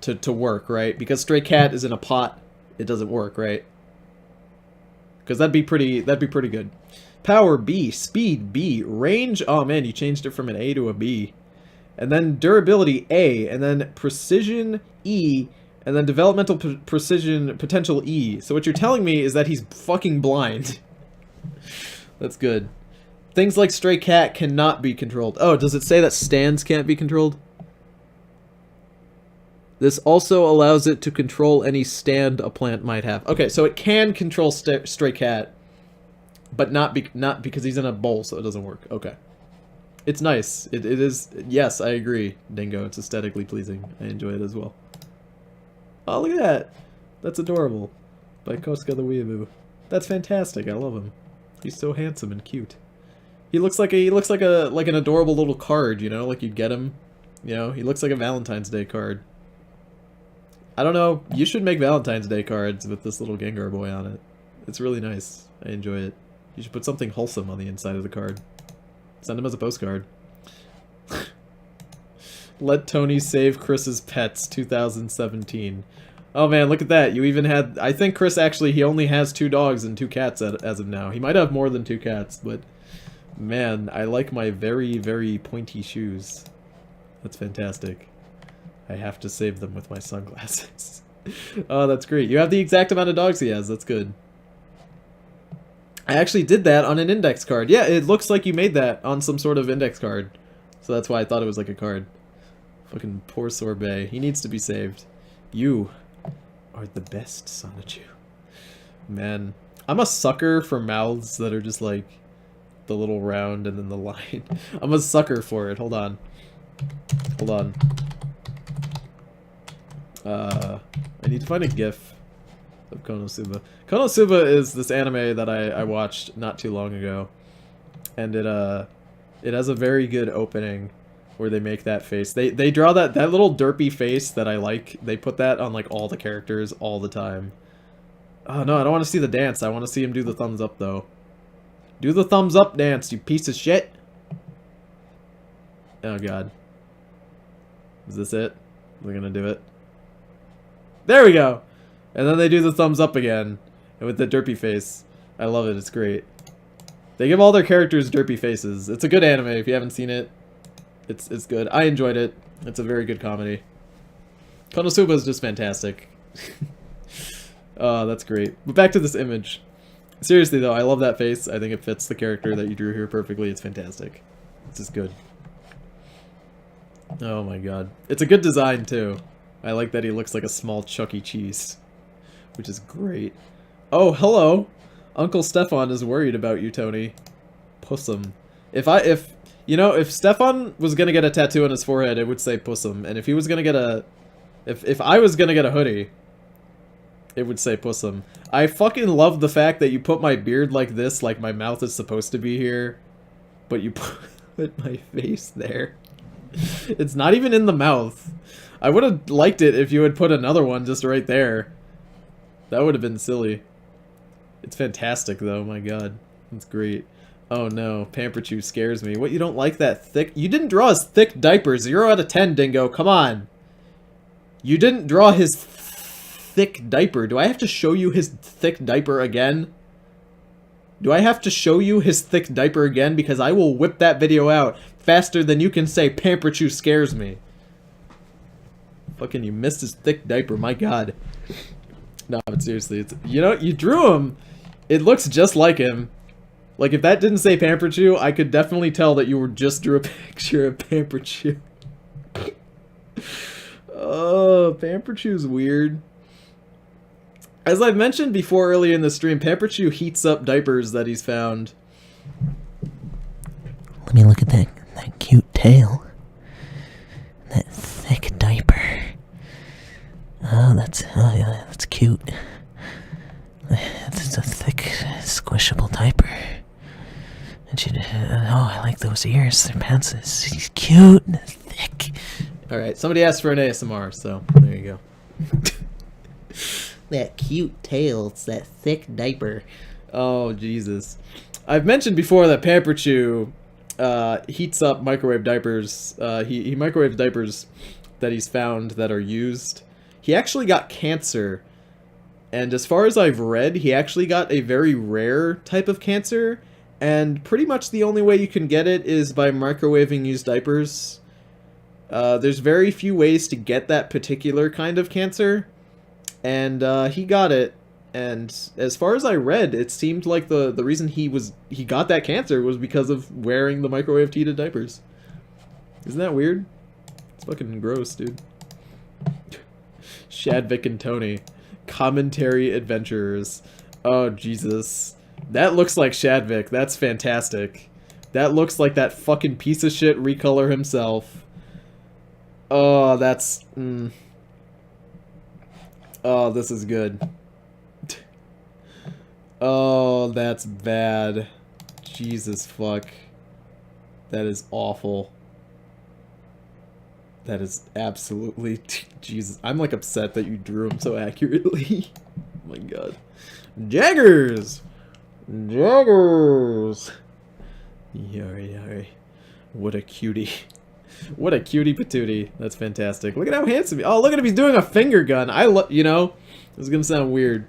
to work, right? Because Stray Cat is in a pot, it doesn't work, right? Because that'd be pretty good. Power B, speed B, range. Oh man, you changed it from an A to a B. And then durability A, and then precision E, and then developmental precision potential E. So what you're telling me is that he's fucking blind. That's good. Things like Stray Cat cannot be controlled. Oh, does it say that stands can't be controlled? This also allows it to control any stand a plant might have. Okay, so it can control Stray Cat, but not because he's in a bowl, so it doesn't work. Okay. It's nice. It is... Yes, I agree, Dingo. It's aesthetically pleasing. I enjoy it as well. Oh, look at that. That's adorable. By Koska the Weeaboo. That's fantastic. I love him. He's so handsome and cute. He looks like an adorable little card, you know, like you'd get him. You know, he looks like a Valentine's Day card. I don't know. You should make Valentine's Day cards with this little Gengar boy on it. It's really nice. I enjoy it. You should put something wholesome on the inside of the card. Send him as a postcard. Let Tony save Chris's pets, 2017. Oh man, look at that. You even had... I think Chris actually, he only has 2 dogs and 2 cats as of now. He might have more than 2 cats, but... Man, I like my very, very pointy shoes. That's fantastic. I have to save them with my sunglasses. Oh, that's great. You have the exact amount of dogs he has. That's good. I actually did that on an index card. Yeah, it looks like you made that on some sort of index card. So that's why I thought it was like a card. Fucking poor Sorbet. He needs to be saved. You are the best, Sonichu. Man, I'm a sucker for mouths that are just like the little round and then the line. I'm a sucker for it. Hold on. Hold on. I need to find a GIF of Konosuba. Konosuba is this anime that I watched not too long ago, and it has a very good opening where they make that face. They draw that little derpy face that I like. They put that on like all the characters all the time. Oh no, I don't want to see the dance. I want to see him do the thumbs up though. Do the thumbs up dance, you piece of shit. Oh god. Is this it? We're gonna do it. There we go! And then they do the thumbs up again. And with the derpy face. I love it, it's great. They give all their characters derpy faces. It's a good anime if you haven't seen it. It's good. I enjoyed it. It's a very good comedy. Konosuba is just fantastic. Oh, that's great. But back to this image. Seriously though, I love that face. I think it fits the character that you drew here perfectly. It's fantastic. It's just good. Oh my god. It's a good design too. I like that he looks like a small Chuck E. Cheese. Which is great. Oh, hello! Uncle Stefan is worried about you, Tony. Pussum. If Stefan was gonna get a tattoo on his forehead, it would say Pussum. And if he was gonna get a... If I was gonna get a hoodie, it would say Pussum. I fucking love the fact that you put my beard like this, like my mouth is supposed to be here. But you put my face there. It's not even in the mouth. I would have liked it if you had put another one just right there. That would have been silly. It's fantastic though, my god. It's great. Oh no, Pamperchu scares me. What, you don't like that thick? You didn't draw his thick diaper. 0 out of 10, Dingo. Come on. You didn't draw his thick diaper. Do I have to show you his thick diaper again? Do I have to show you his thick diaper again? Because I will whip that video out faster than you can say Pamperchu scares me. Fucking you missed his thick diaper, my god. No, but seriously, it's, you know, you drew him. It looks just like him. Like, if that didn't say Pamperchu, I could definitely tell that you were just drew a picture of Pamperchu. Oh, Pamperchu's weird. As I've mentioned before earlier in the stream, Pamperchu heats up diapers that he's found. Let me look at that cute tail. That thick diaper. Oh, that's cute. It's a thick, squishable diaper. Oh, I like those ears. Their pants is cute and thick. Alright, somebody asked for an ASMR, so there you go. That cute tail, it's that thick diaper. Oh, Jesus. I've mentioned before that Pamperchu heats up microwave diapers. He microwaves diapers that he's found that are used. He actually got cancer. And as far as I've read, he actually got a very rare type of cancer. And pretty much the only way you can get it is by microwaving used diapers. There's very few ways to get that particular kind of cancer. And he got it. And as far as I read, it seemed like the reason he got that cancer was because of wearing the microwave heated diapers. Isn't that weird? It's fucking gross, dude. Shadvick and Tony. Commentary adventurers. Oh, Jesus. That looks like Shadvick. That's fantastic. That looks like that fucking piece of shit recolor himself. Oh, that's... Oh, this is good. Oh, that's bad. Jesus fuck. That is awful. That is absolutely... Jesus. I'm like upset that you drew him so accurately. Oh my god. Jaggers! Jaggers! Yari yari. What a cutie. What a cutie patootie. That's fantastic. Look at how handsome he... Oh, look at him. He's doing a finger gun. I love... You know, this is gonna sound weird.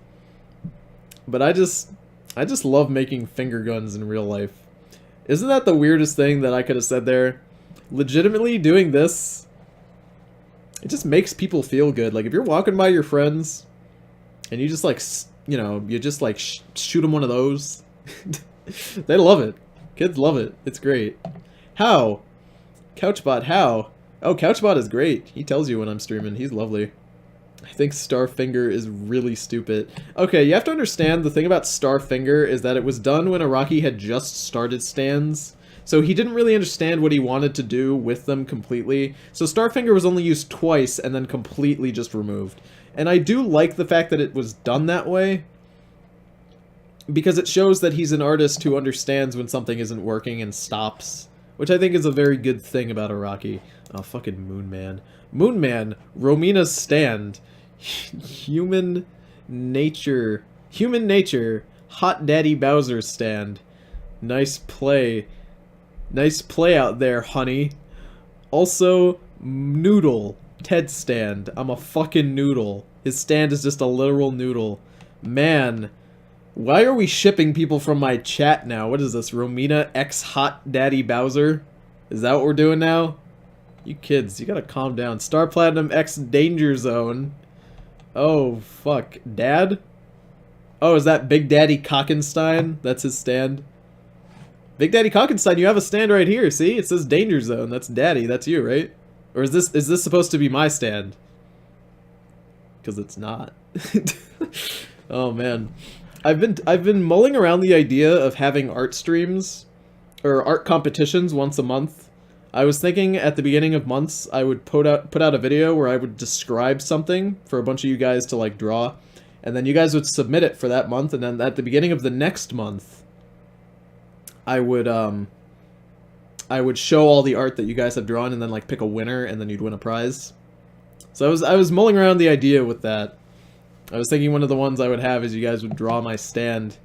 But I just love making finger guns in real life. Isn't that the weirdest thing that I could have said there? Legitimately doing this... It just makes people feel good. Like, if you're walking by your friends, and you just, like, you know, you just, like, shoot them one of those. They love it. Kids love it. It's great. How? Couchbot, how? Oh, Couchbot is great. He tells you when I'm streaming. He's lovely. I think Starfinger is really stupid. Okay, you have to understand the thing about Starfinger is that it was done when Araki had just started stands. So he didn't really understand what he wanted to do with them completely. So Starfinger was only used twice and then completely just removed. And I do like the fact that it was done that way, because it shows that he's an artist who understands when something isn't working and stops. Which I think is a very good thing about Araki. Oh, fucking Moonman. Moonman, Romina's stand. Human nature Human Nature, Hot Daddy Bowser's stand. Nice play. Nice play out there, honey. Also, Noodle, Ted's stand. I'm a fucking noodle. His stand is just a literal noodle. Man, why are we shipping people from my chat now? What is this, Romina X Hot Daddy Bowser? Is that what we're doing now? You kids, you gotta calm down. Star Platinum X Danger Zone. Oh, fuck. Dad? Oh, is that Big Daddy Cockenstein? That's his stand? Big Daddy Cockenstein, you have a stand right here, see? It says Danger Zone. That's Daddy, that's you, right? Or is this supposed to be my stand? Because it's not. Oh, man. I've been mulling around the idea of having art streams, or art competitions once a month. I was thinking at the beginning of months I would put out a video where I would describe something for a bunch of you guys to like draw, and then you guys would submit it for that month, and then at the beginning of the next month I would show all the art that you guys have drawn and then like pick a winner and then you'd win a prize. So I was mulling around the idea with that. I was thinking one of the ones I would have is you guys would draw my stand.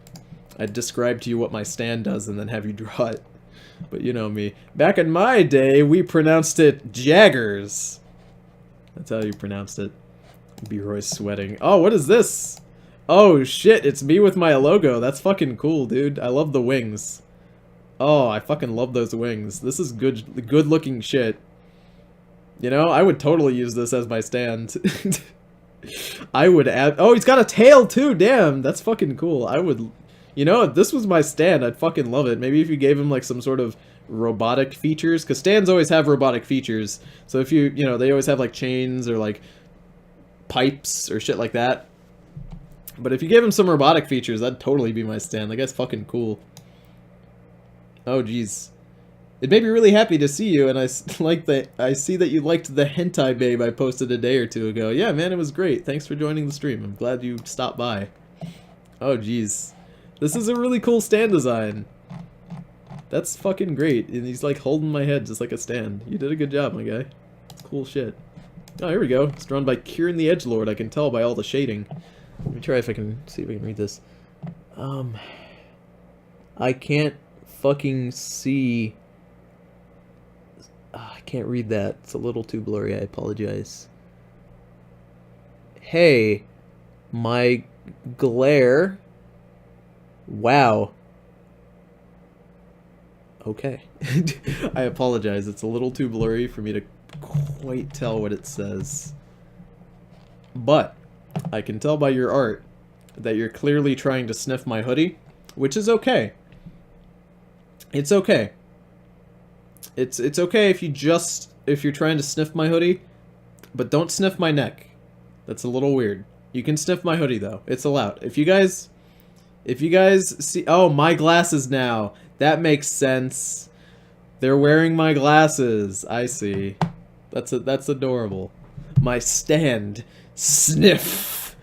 I'd describe to you what my stand does and then have you draw it. But you know me. Back in my day, we pronounced it Jaggers. That's how you pronounced it. B-Roy's sweating. Oh, what is this? Oh shit, it's me with my logo. That's fucking cool, dude. I love the wings. Oh, I fucking love those wings. This is good looking shit. You know, I would totally use this as my stand. I would add... Oh, he's got a tail too! Damn, that's fucking cool. I would... You know, if this was my stand, I'd fucking love it. Maybe if you gave him like some sort of robotic features, because stands always have robotic features. So if you know, they always have like chains or like pipes or shit like that. But if you gave him some robotic features, that'd totally be my stand. That guy's fucking cool. Oh, jeez. It made me really happy to see you, and I see that you liked the hentai babe I posted a day or two ago. Yeah, man, it was great. Thanks for joining the stream. I'm glad you stopped by. Oh, jeez. This is a really cool stand design. That's fucking great. And he's like holding my head just like a stand. You did a good job, my guy. It's cool shit. Oh, here we go. It's drawn by Kieran the Edgelord. I can tell by all the shading. Let me try if I can see if I can read this. I can't fucking see. I can't read that. It's a little too blurry. I apologize. Hey, my glare. Wow. Okay. I apologize. It's a little too blurry for me to quite tell what it says. But I can tell by your art that you're clearly trying to sniff my hoodie, which is okay. It's okay. It's okay if you're trying to sniff my hoodie, but don't sniff my neck. That's a little weird. You can sniff my hoodie though. It's allowed. If you guys see, oh, my glasses now. That makes sense. They're wearing my glasses. I see. That's adorable. My stand. Sniff.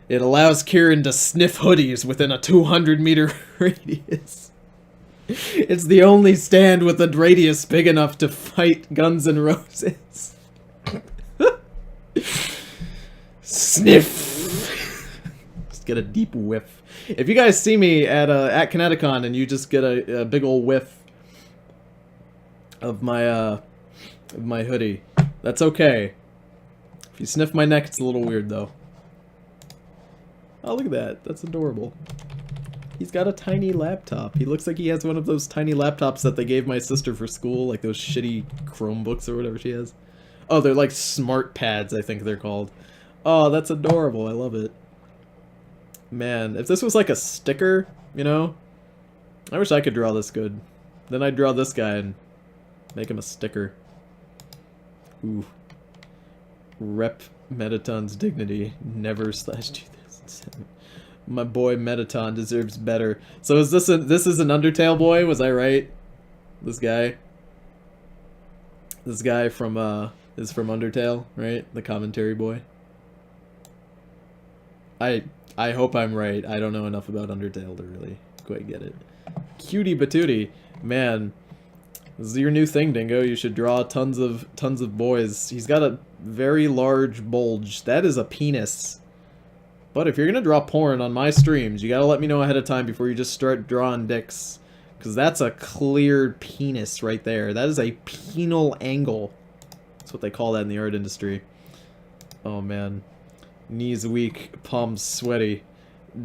It allows Kieran to sniff hoodies within a 200-meter radius. It's the only stand with a radius big enough to fight Guns N' Roses. Sniff. Just get a deep whiff. If you guys see me at Kineticon and you just get a big ol' whiff of my hoodie, that's okay. If you sniff my neck, it's a little weird though. Oh, look at that. That's adorable. He's got a tiny laptop. He looks like he has one of those tiny laptops that they gave my sister for school, like those shitty Chromebooks or whatever she has. Oh, they're like smart pads, I think they're called. Oh, that's adorable. I love it. Man, if this was like a sticker, you know? I wish I could draw this good. Then I'd draw this guy and make him a sticker. Ooh. Rep Metaton's dignity. Never /2007. My boy Metaton deserves better. So is this is an Undertale boy? Was I right? This guy from is from Undertale, right? The commentary boy. I hope I'm right. I don't know enough about Undertale to really quite get it. Cutie Batootie. Man, this is your new thing, Dingo. You should draw tons of boys. He's got a very large bulge. That is a penis. But if you're gonna draw porn on my streams, you gotta let me know ahead of time before you just start drawing dicks. Because that's a clear penis right there. That is a penal angle. That's what they call that in the art industry. Oh man. Knees weak, palms sweaty.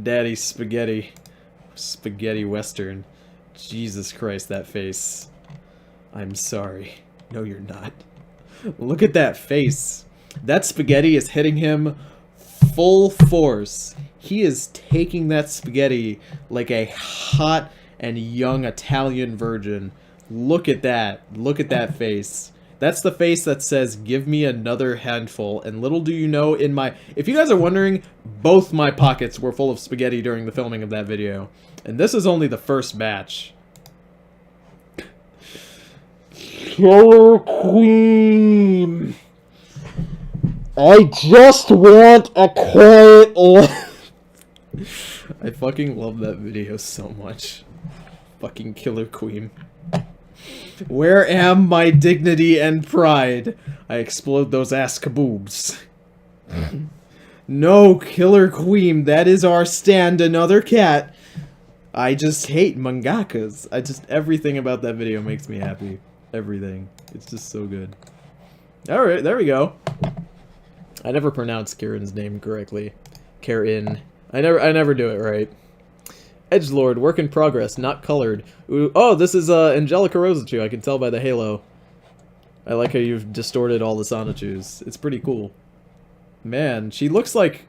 Daddy spaghetti. Spaghetti western. Jesus Christ, that face. I'm sorry. No, you're not. Look at that face. That spaghetti is hitting him full force. He is taking that spaghetti like a hot and young Italian virgin. Look at that. Look at that face. That's the face that says, give me another handful. And little do you know, in my... If you guys are wondering, both my pockets were full of spaghetti during the filming of that video. And this is only the first batch. Killer Queen! I just want a quiet life. I fucking love that video so much. Fucking Killer Queen. Where am my dignity and pride? I explode those ass kaboobs. No, Killer Queen, that is our stand, another cat. I just hate mangakas. Everything about that video makes me happy. Everything. It's just so good. Alright, there we go. I never pronounce Karen's name correctly. Karen. I never do it right. Edgelord, work in progress, not colored. Ooh, oh, this is Angelica Rosachu. I can tell by the halo. I like how you've distorted all the Sonachus. It's pretty cool. Man, she looks like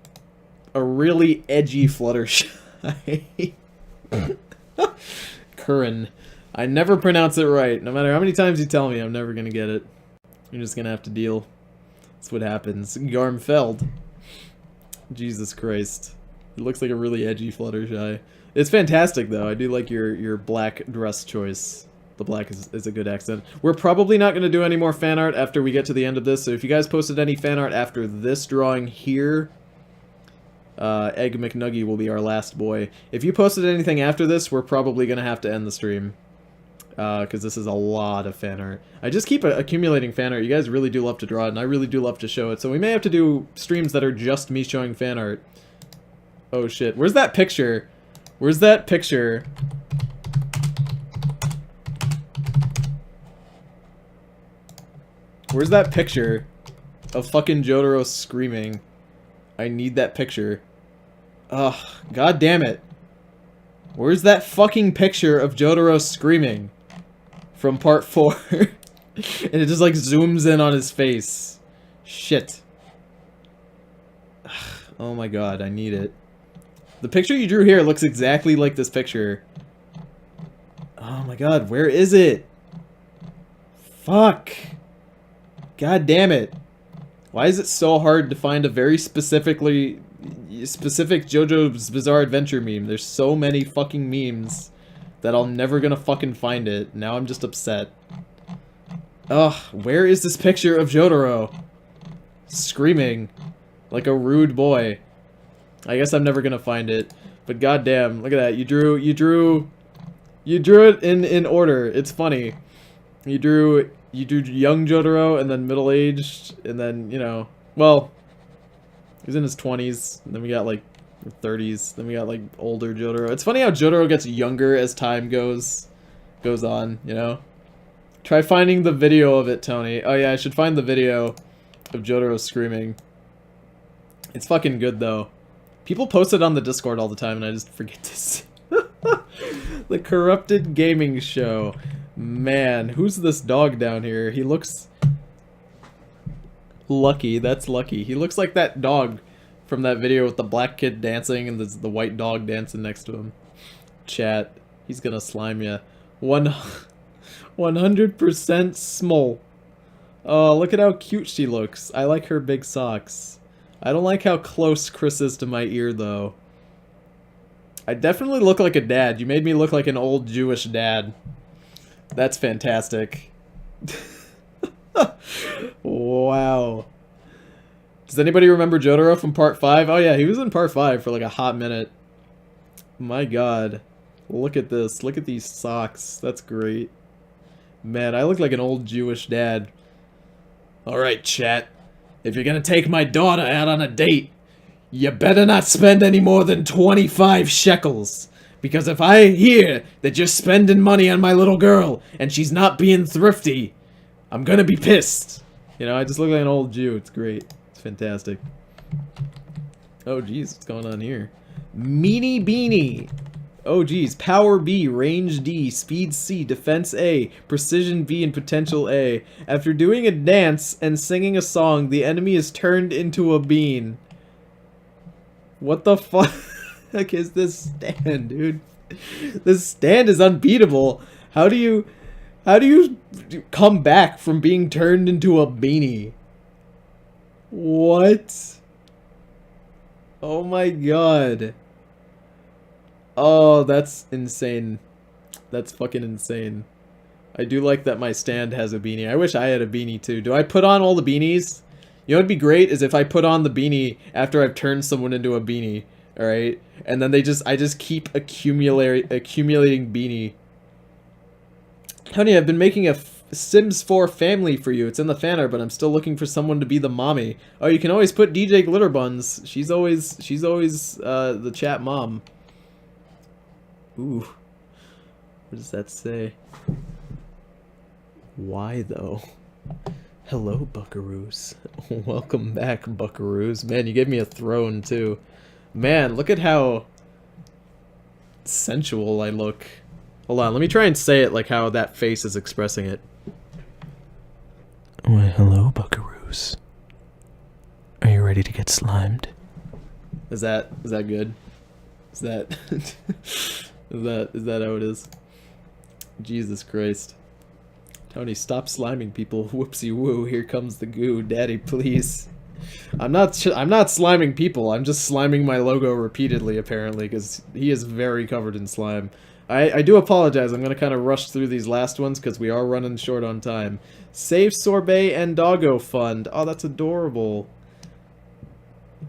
a really edgy Fluttershy. Curran. I never pronounce it right. No matter how many times you tell me, I'm never gonna get it. You're just gonna have to deal. That's what happens. Garmfeld. Jesus Christ. It looks like a really edgy Fluttershy. It's fantastic, though. I do like your black dress choice. The black is a good accent. We're probably not going to do any more fan art after we get to the end of this, so if you guys posted any fan art after this drawing here, Egg McNuggy will be our last boy. If you posted anything after this, we're probably going to have to end the stream. Because this is a lot of fan art. I just keep accumulating fan art. You guys really do love to draw it, and I really do love to show it, so we may have to do streams that are just me showing fan art. Oh shit. Where's that picture? Where's that picture? Where's that picture of fucking Jotaro screaming? I need that picture. Ugh, god damn it. Where's that fucking picture of Jotaro screaming? From part 4. And it just like zooms in on his face. Shit. Oh my god, I need it. The picture you drew here looks exactly like this picture. Oh my god, where is it? Fuck. God damn it. Why is it so hard to find a very specific JoJo's Bizarre Adventure meme? There's so many fucking memes that I'm never gonna fucking find it. Now I'm just upset. Ugh, where is this picture of Jotaro? Screaming like a rude boy. I guess I'm never gonna find it, but goddamn, look at that. You drew it in order. It's funny. You drew young Jotaro, and then middle-aged, and then, you know, well, he's in his 20s, and then we got like 30s, then we got like older Jotaro. It's funny how Jotaro gets younger as time goes on, you know? Try finding the video of it, Tony. Oh yeah, I should find the video of Jotaro screaming. It's fucking good though. People post it on the Discord all the time, and I just forget to see. The Corrupted Gaming Show. Man, who's this dog down here? He looks... Lucky, that's Lucky. He looks like that dog from that video with the black kid dancing and the white dog dancing next to him. Chat, he's gonna slime ya. 100% small. Oh, look at how cute she looks. I like her big socks. I don't like how close Chris is to my ear, though. I definitely look like a dad. You made me look like an old Jewish dad. That's fantastic. Wow. Does anybody remember Jotaro from part 5? Oh yeah, he was in part 5 for like a hot minute. My god. Look at this. Look at these socks. That's great. Man, I look like an old Jewish dad. Alright, chat. If you're gonna take my daughter out on a date, You better not spend any more than 25 shekels. Because if I hear that you're spending money on my little girl and she's not being thrifty, I'm gonna be pissed. You know, I just look like an old Jew. It's great. It's fantastic. Oh, geez. What's going on here? Meanie Beanie. Oh, geez. Power B, Range D, Speed C, Defense A, Precision B, and Potential A. After doing a dance and singing a song, the enemy is turned into a bean. What the fuck is this stand, dude? This stand is unbeatable. How do you come back from being turned into a beanie? What? Oh my god. Oh, that's insane. That's fucking insane. I do like that my stand has a beanie. I wish I had a beanie too. Do I put on all the beanies? You know what'd be great is if I put on the beanie after I've turned someone into a beanie. Alright? And then I just keep accumulating beanie. Honey, I've been making a Sims 4 family for you. It's in the fan art, but I'm still looking for someone to be the mommy. Oh, you can always put DJ Glitterbuns. She's always the chat mom. Ooh. What does that say? Why though? Hello, buckaroos. Welcome back, buckaroos. Man, you gave me a throne too. Man, look at how sensual I look. Hold on, let me try and say it like how that face is expressing it. Why, hello, buckaroos. Are you ready to get slimed? Is that good? Is that is that how it is? Jesus Christ. Tony, stop sliming people. Whoopsie woo, here comes the goo. Daddy, please. I'm not sliming people. I'm just sliming my logo repeatedly, apparently, because he is very covered in slime. I do apologize. I'm going to kind of rush through these last ones because we are running short on time. Save Sorbet and Doggo Fund. Oh, that's adorable.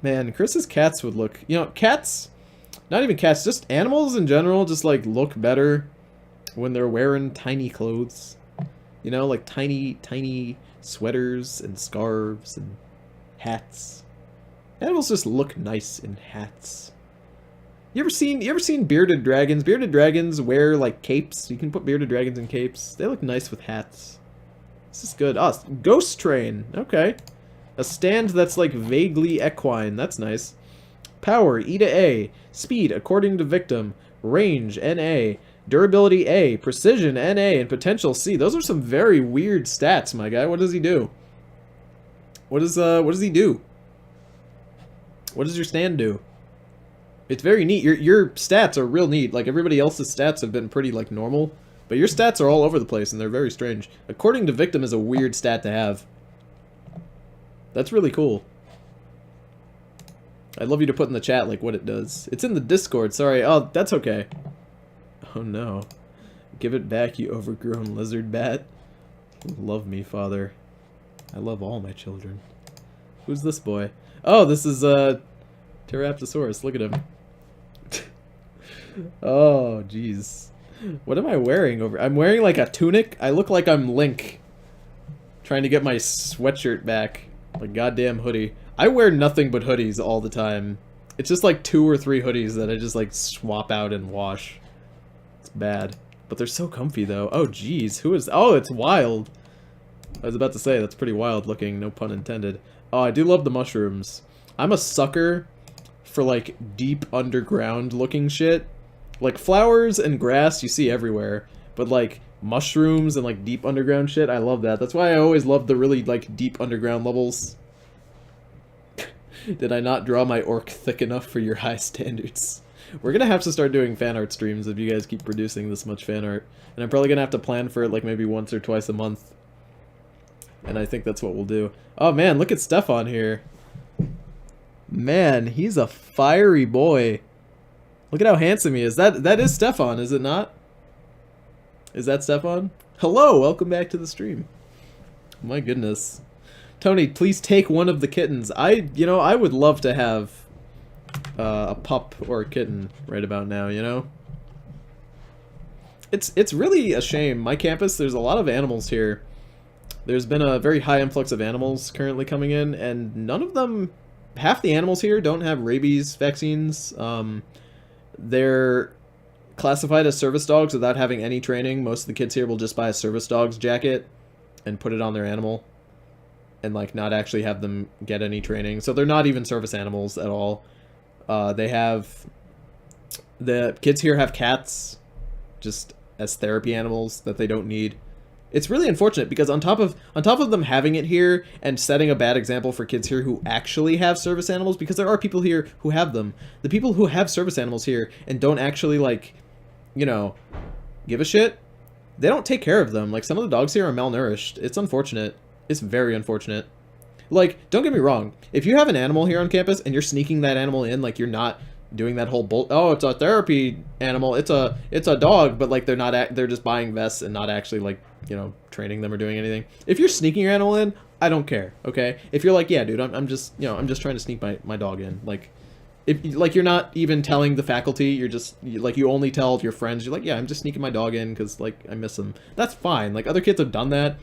Man, Chris's cats would look... You know, cats... Not even cats, just animals in general just, like, look better when they're wearing tiny clothes. You know, like tiny sweaters and scarves and hats. Animals just look nice in hats. You ever seen bearded dragons? Bearded dragons wear like capes. You can put bearded dragons in capes. They look nice with hats. This is good. Oh, Ghost Train. Okay. A stand that's like vaguely equine. That's nice. Power, E to A. Speed, according to victim. Range, NA. Durability, A. Precision, NA. And potential, C. Those are some very weird stats, my guy. What does he do? What does he do? What does your stand do? It's very neat. Your stats are real neat. Like, everybody else's stats have been pretty, like, normal. But your stats are all over the place, and they're very strange. According to victim is a weird stat to have. That's really cool. I'd love you to put in the chat, like, what it does. It's in the Discord, sorry. Oh, that's okay. Oh, no. Give it back, you overgrown lizard bat. Love me, father. I love all my children. Who's this boy? Oh, this is, Pteraptosaurus. Look at him. Oh, jeez. What am I wearing over? I'm wearing, like, a tunic. I look like I'm Link. Trying to get my sweatshirt back. Like, goddamn hoodie. I wear nothing but hoodies all the time. It's just, like, 2 or 3 hoodies that I just, like, swap out and wash. It's bad. But they're so comfy, though. Oh, jeez. Who is... Oh, it's Wild. I was about to say, that's pretty wild looking. No pun intended. Oh, I do love the mushrooms. I'm a sucker for, like, deep underground looking shit. Like, flowers and grass you see everywhere. But, like, mushrooms and, like, deep underground shit, I love that. That's why I always love the really, like, deep underground levels. Did I not draw my orc thick enough for your high standards? We're gonna have to start doing fan art streams if you guys keep producing this much fan art. And I'm probably gonna have to plan for it, like, maybe once or twice a month. And I think that's what we'll do. Oh, man, look at Stefan here. Man, he's a fiery boy. Look at how handsome he is. That is Stefan, is it not? Is that Stefan? Hello, welcome back to the stream. My goodness. Tony, please take one of the kittens. You know, I would love to have a pup or a kitten right about now, you know? It's really a shame. My campus, there's a lot of animals here. There's been a very high influx of animals currently coming in, and none of them half the animals here don't have rabies vaccines. They're classified as service dogs without having any training. Most of the kids here will just buy a service dog's jacket and put it on their animal and like not actually have them get any training. So they're not even service animals at all. The kids here have cats just as therapy animals that they don't need. It's really unfortunate because on top of them having it here and setting a bad example for kids here who actually have service animals, because there are people here who have them. The people who have service animals here and don't actually like, you know, give a shit, they don't take care of them. Like some of the dogs here are malnourished. It's unfortunate. It's very unfortunate. Like, don't get me wrong. If you have an animal here on campus and you're sneaking that animal in, like you're not doing that whole oh, it's a therapy animal, it's a dog, but like they're just buying vests and not actually like, you know, training them or doing anything. If you're sneaking your animal in, I don't care, okay? If you're like, yeah, dude, I'm just, you know, I'm just trying to sneak my dog in, like, if like you're not even telling the faculty, you're just like, you only tell your friends, you're like, yeah, I'm just sneaking my dog in because like I miss him. That's fine. Like other kids have done that,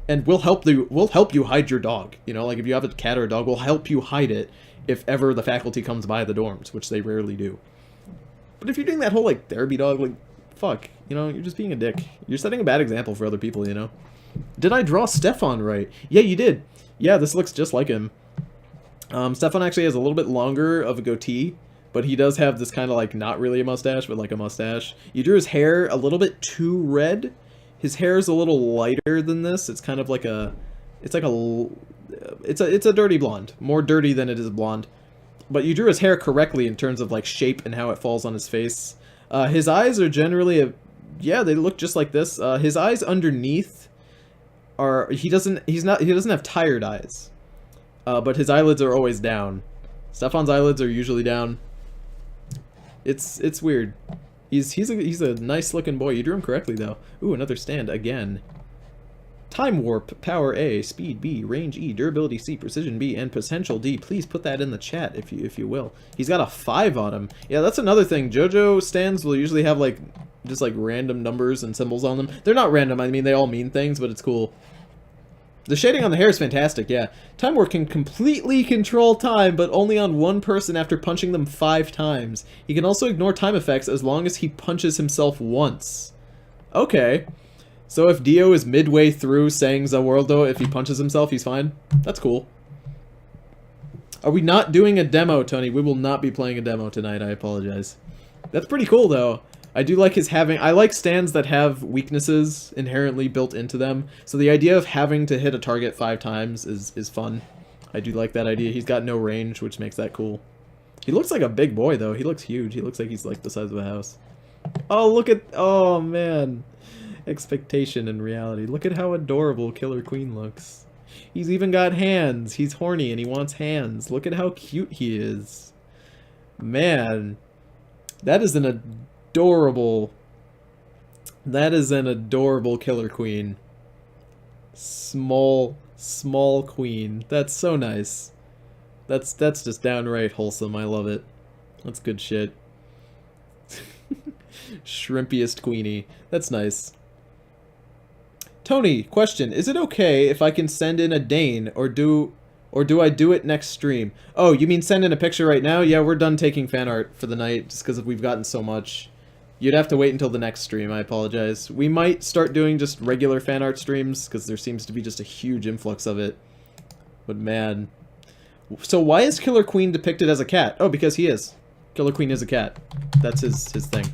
and we'll help you hide your dog. You know, like if you have a cat or a dog, we'll help you hide it if ever the faculty comes by the dorms, which they rarely do. But if you're doing that whole like therapy dog, like, fuck, you know, you're just being a dick. You're setting a bad example for other people, you know. Did I draw Stefan right? Yeah, you did. Yeah, this looks just like him. Stefan actually has a little bit longer of a goatee, but he does have this kind of like not really a mustache, but like a mustache. You drew his hair a little bit too red. His hair is a little lighter than this. It's kind of like a, it's a dirty blonde, more dirty than it is blonde. But you drew his hair correctly in terms of like shape and how it falls on his face. His eyes are generally yeah, they look just like this. His eyes underneath are, he doesn't have tired eyes. But his eyelids are always down. Stefan's eyelids are usually down. It's weird. He's a nice looking boy. You drew him correctly though. Ooh, another stand again. Time warp, power A, speed B, range E, durability C, precision B, and potential D. Please put that in the chat if you will. He's got a 5 on him. Yeah, that's another thing. JoJo stands will usually have like just like random numbers and symbols on them. They're not random. I mean, they all mean things, but it's cool. The shading on the hair is fantastic, yeah. Time Warp can completely control time, but only on one person after punching them 5 times. He can also ignore time effects as long as he punches himself once. Okay. So if Dio is midway through saying Zawoldo, if he punches himself, he's fine? That's cool. Are we not doing a demo, Tony? We will not be playing a demo tonight, I apologize. That's pretty cool, though. I do like I like stands that have weaknesses inherently built into them. So the idea of having to hit a target 5 times is fun. I do like that idea. He's got no range, which makes that cool. He looks like a big boy, though. He looks huge. He looks like he's like the size of a house. Oh, look at... Oh, man. Expectation and reality. Look at how adorable Killer Queen looks. He's even got hands. He's horny and he wants hands. Look at how cute he is. Man. That is an adorable Killer Queen. Small queen. That's so nice. That's just downright wholesome. I love it. That's good shit. Shrimpiest queenie. That's nice. Tony, question. Is it okay if I can send in a Dane, or do I do it next stream? Oh, you mean send in a picture right now? Yeah, we're done taking fan art for the night, just because we've gotten so much. You'd have to wait until the next stream, I apologize. We might start doing just regular fan art streams, because there seems to be just a huge influx of it. But man. So why is Killer Queen depicted as a cat? Oh, because he is. Killer Queen is a cat. That's his thing.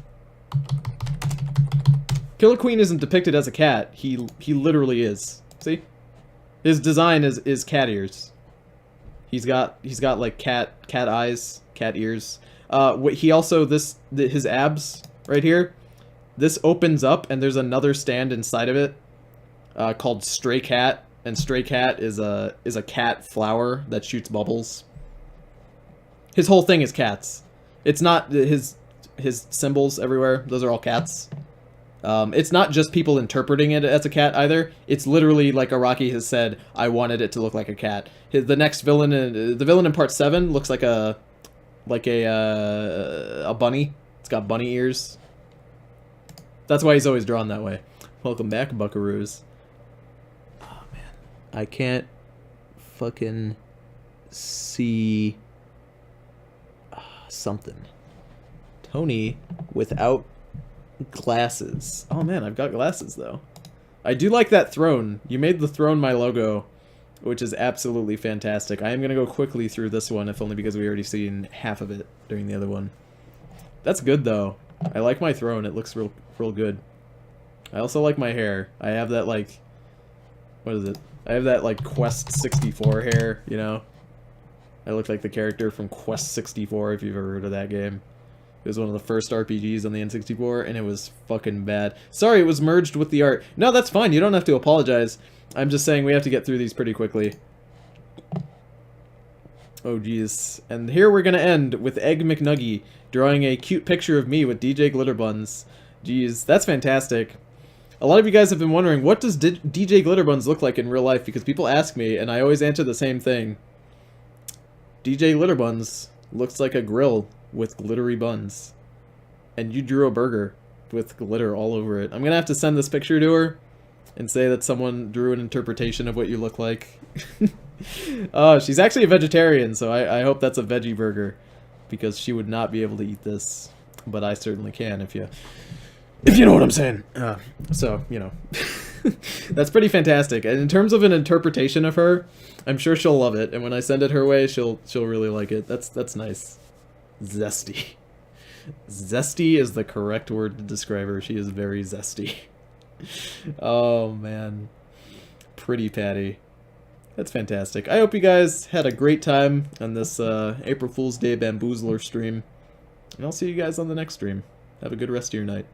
Killer Queen isn't depicted as a cat. He literally is. See? His design is cat ears. He's got like cat eyes, cat ears. He also his abs right here. This opens up and there's another stand inside of it called Stray Cat, and Stray Cat is a cat flower that shoots bubbles. His whole thing is cats. It's not his symbols everywhere. Those are all cats. It's not just people interpreting it as a cat either. It's literally like Araki has said, I wanted it to look like a cat. The next villain, the villain in part 7 looks like a bunny. It's got bunny ears. That's why he's always drawn that way. Welcome back, buckaroos. Oh man, I can't fucking see something. Tony without glasses. Oh man, I've got glasses though. I do like that throne. You made the throne my logo, which is absolutely fantastic. I am going to go quickly through this one, if only because we already seen half of it during the other one. That's good though. I like my throne. It looks real good. I also like my hair. I have that like, what is it? I have that like Quest 64 hair, you know? I look like the character from Quest 64, if you've ever heard of that game. It was one of the first RPGs on the N64, and it was fucking bad. Sorry, it was merged with the art. No, that's fine. You don't have to apologize. I'm just saying we have to get through these pretty quickly. Oh, jeez. And here we're gonna end with Egg McNuggy drawing a cute picture of me with DJ Glitterbuns. Jeez, that's fantastic. A lot of you guys have been wondering, what does DJ Glitterbuns look like in real life? Because people ask me, and I always answer the same thing. DJ Glitterbuns looks like a grill with glittery buns. And you drew a burger with glitter all over it. I'm gonna have to send this picture to her and say that someone drew an interpretation of what you look like. She's actually a vegetarian, so I hope that's a veggie burger, because she would not be able to eat this, but I certainly can if you know what I'm saying. So, you know, that's pretty fantastic. And in terms of an interpretation of her, I'm sure she'll love it, and when I send it her way, she'll really like it. That's nice. Zesty. Zesty is the correct word to describe her. She is very zesty. Oh, man. Pretty Patty. That's fantastic. I hope you guys had a great time on this April Fool's Day Bamboozler stream. And I'll see you guys on the next stream. Have a good rest of your night.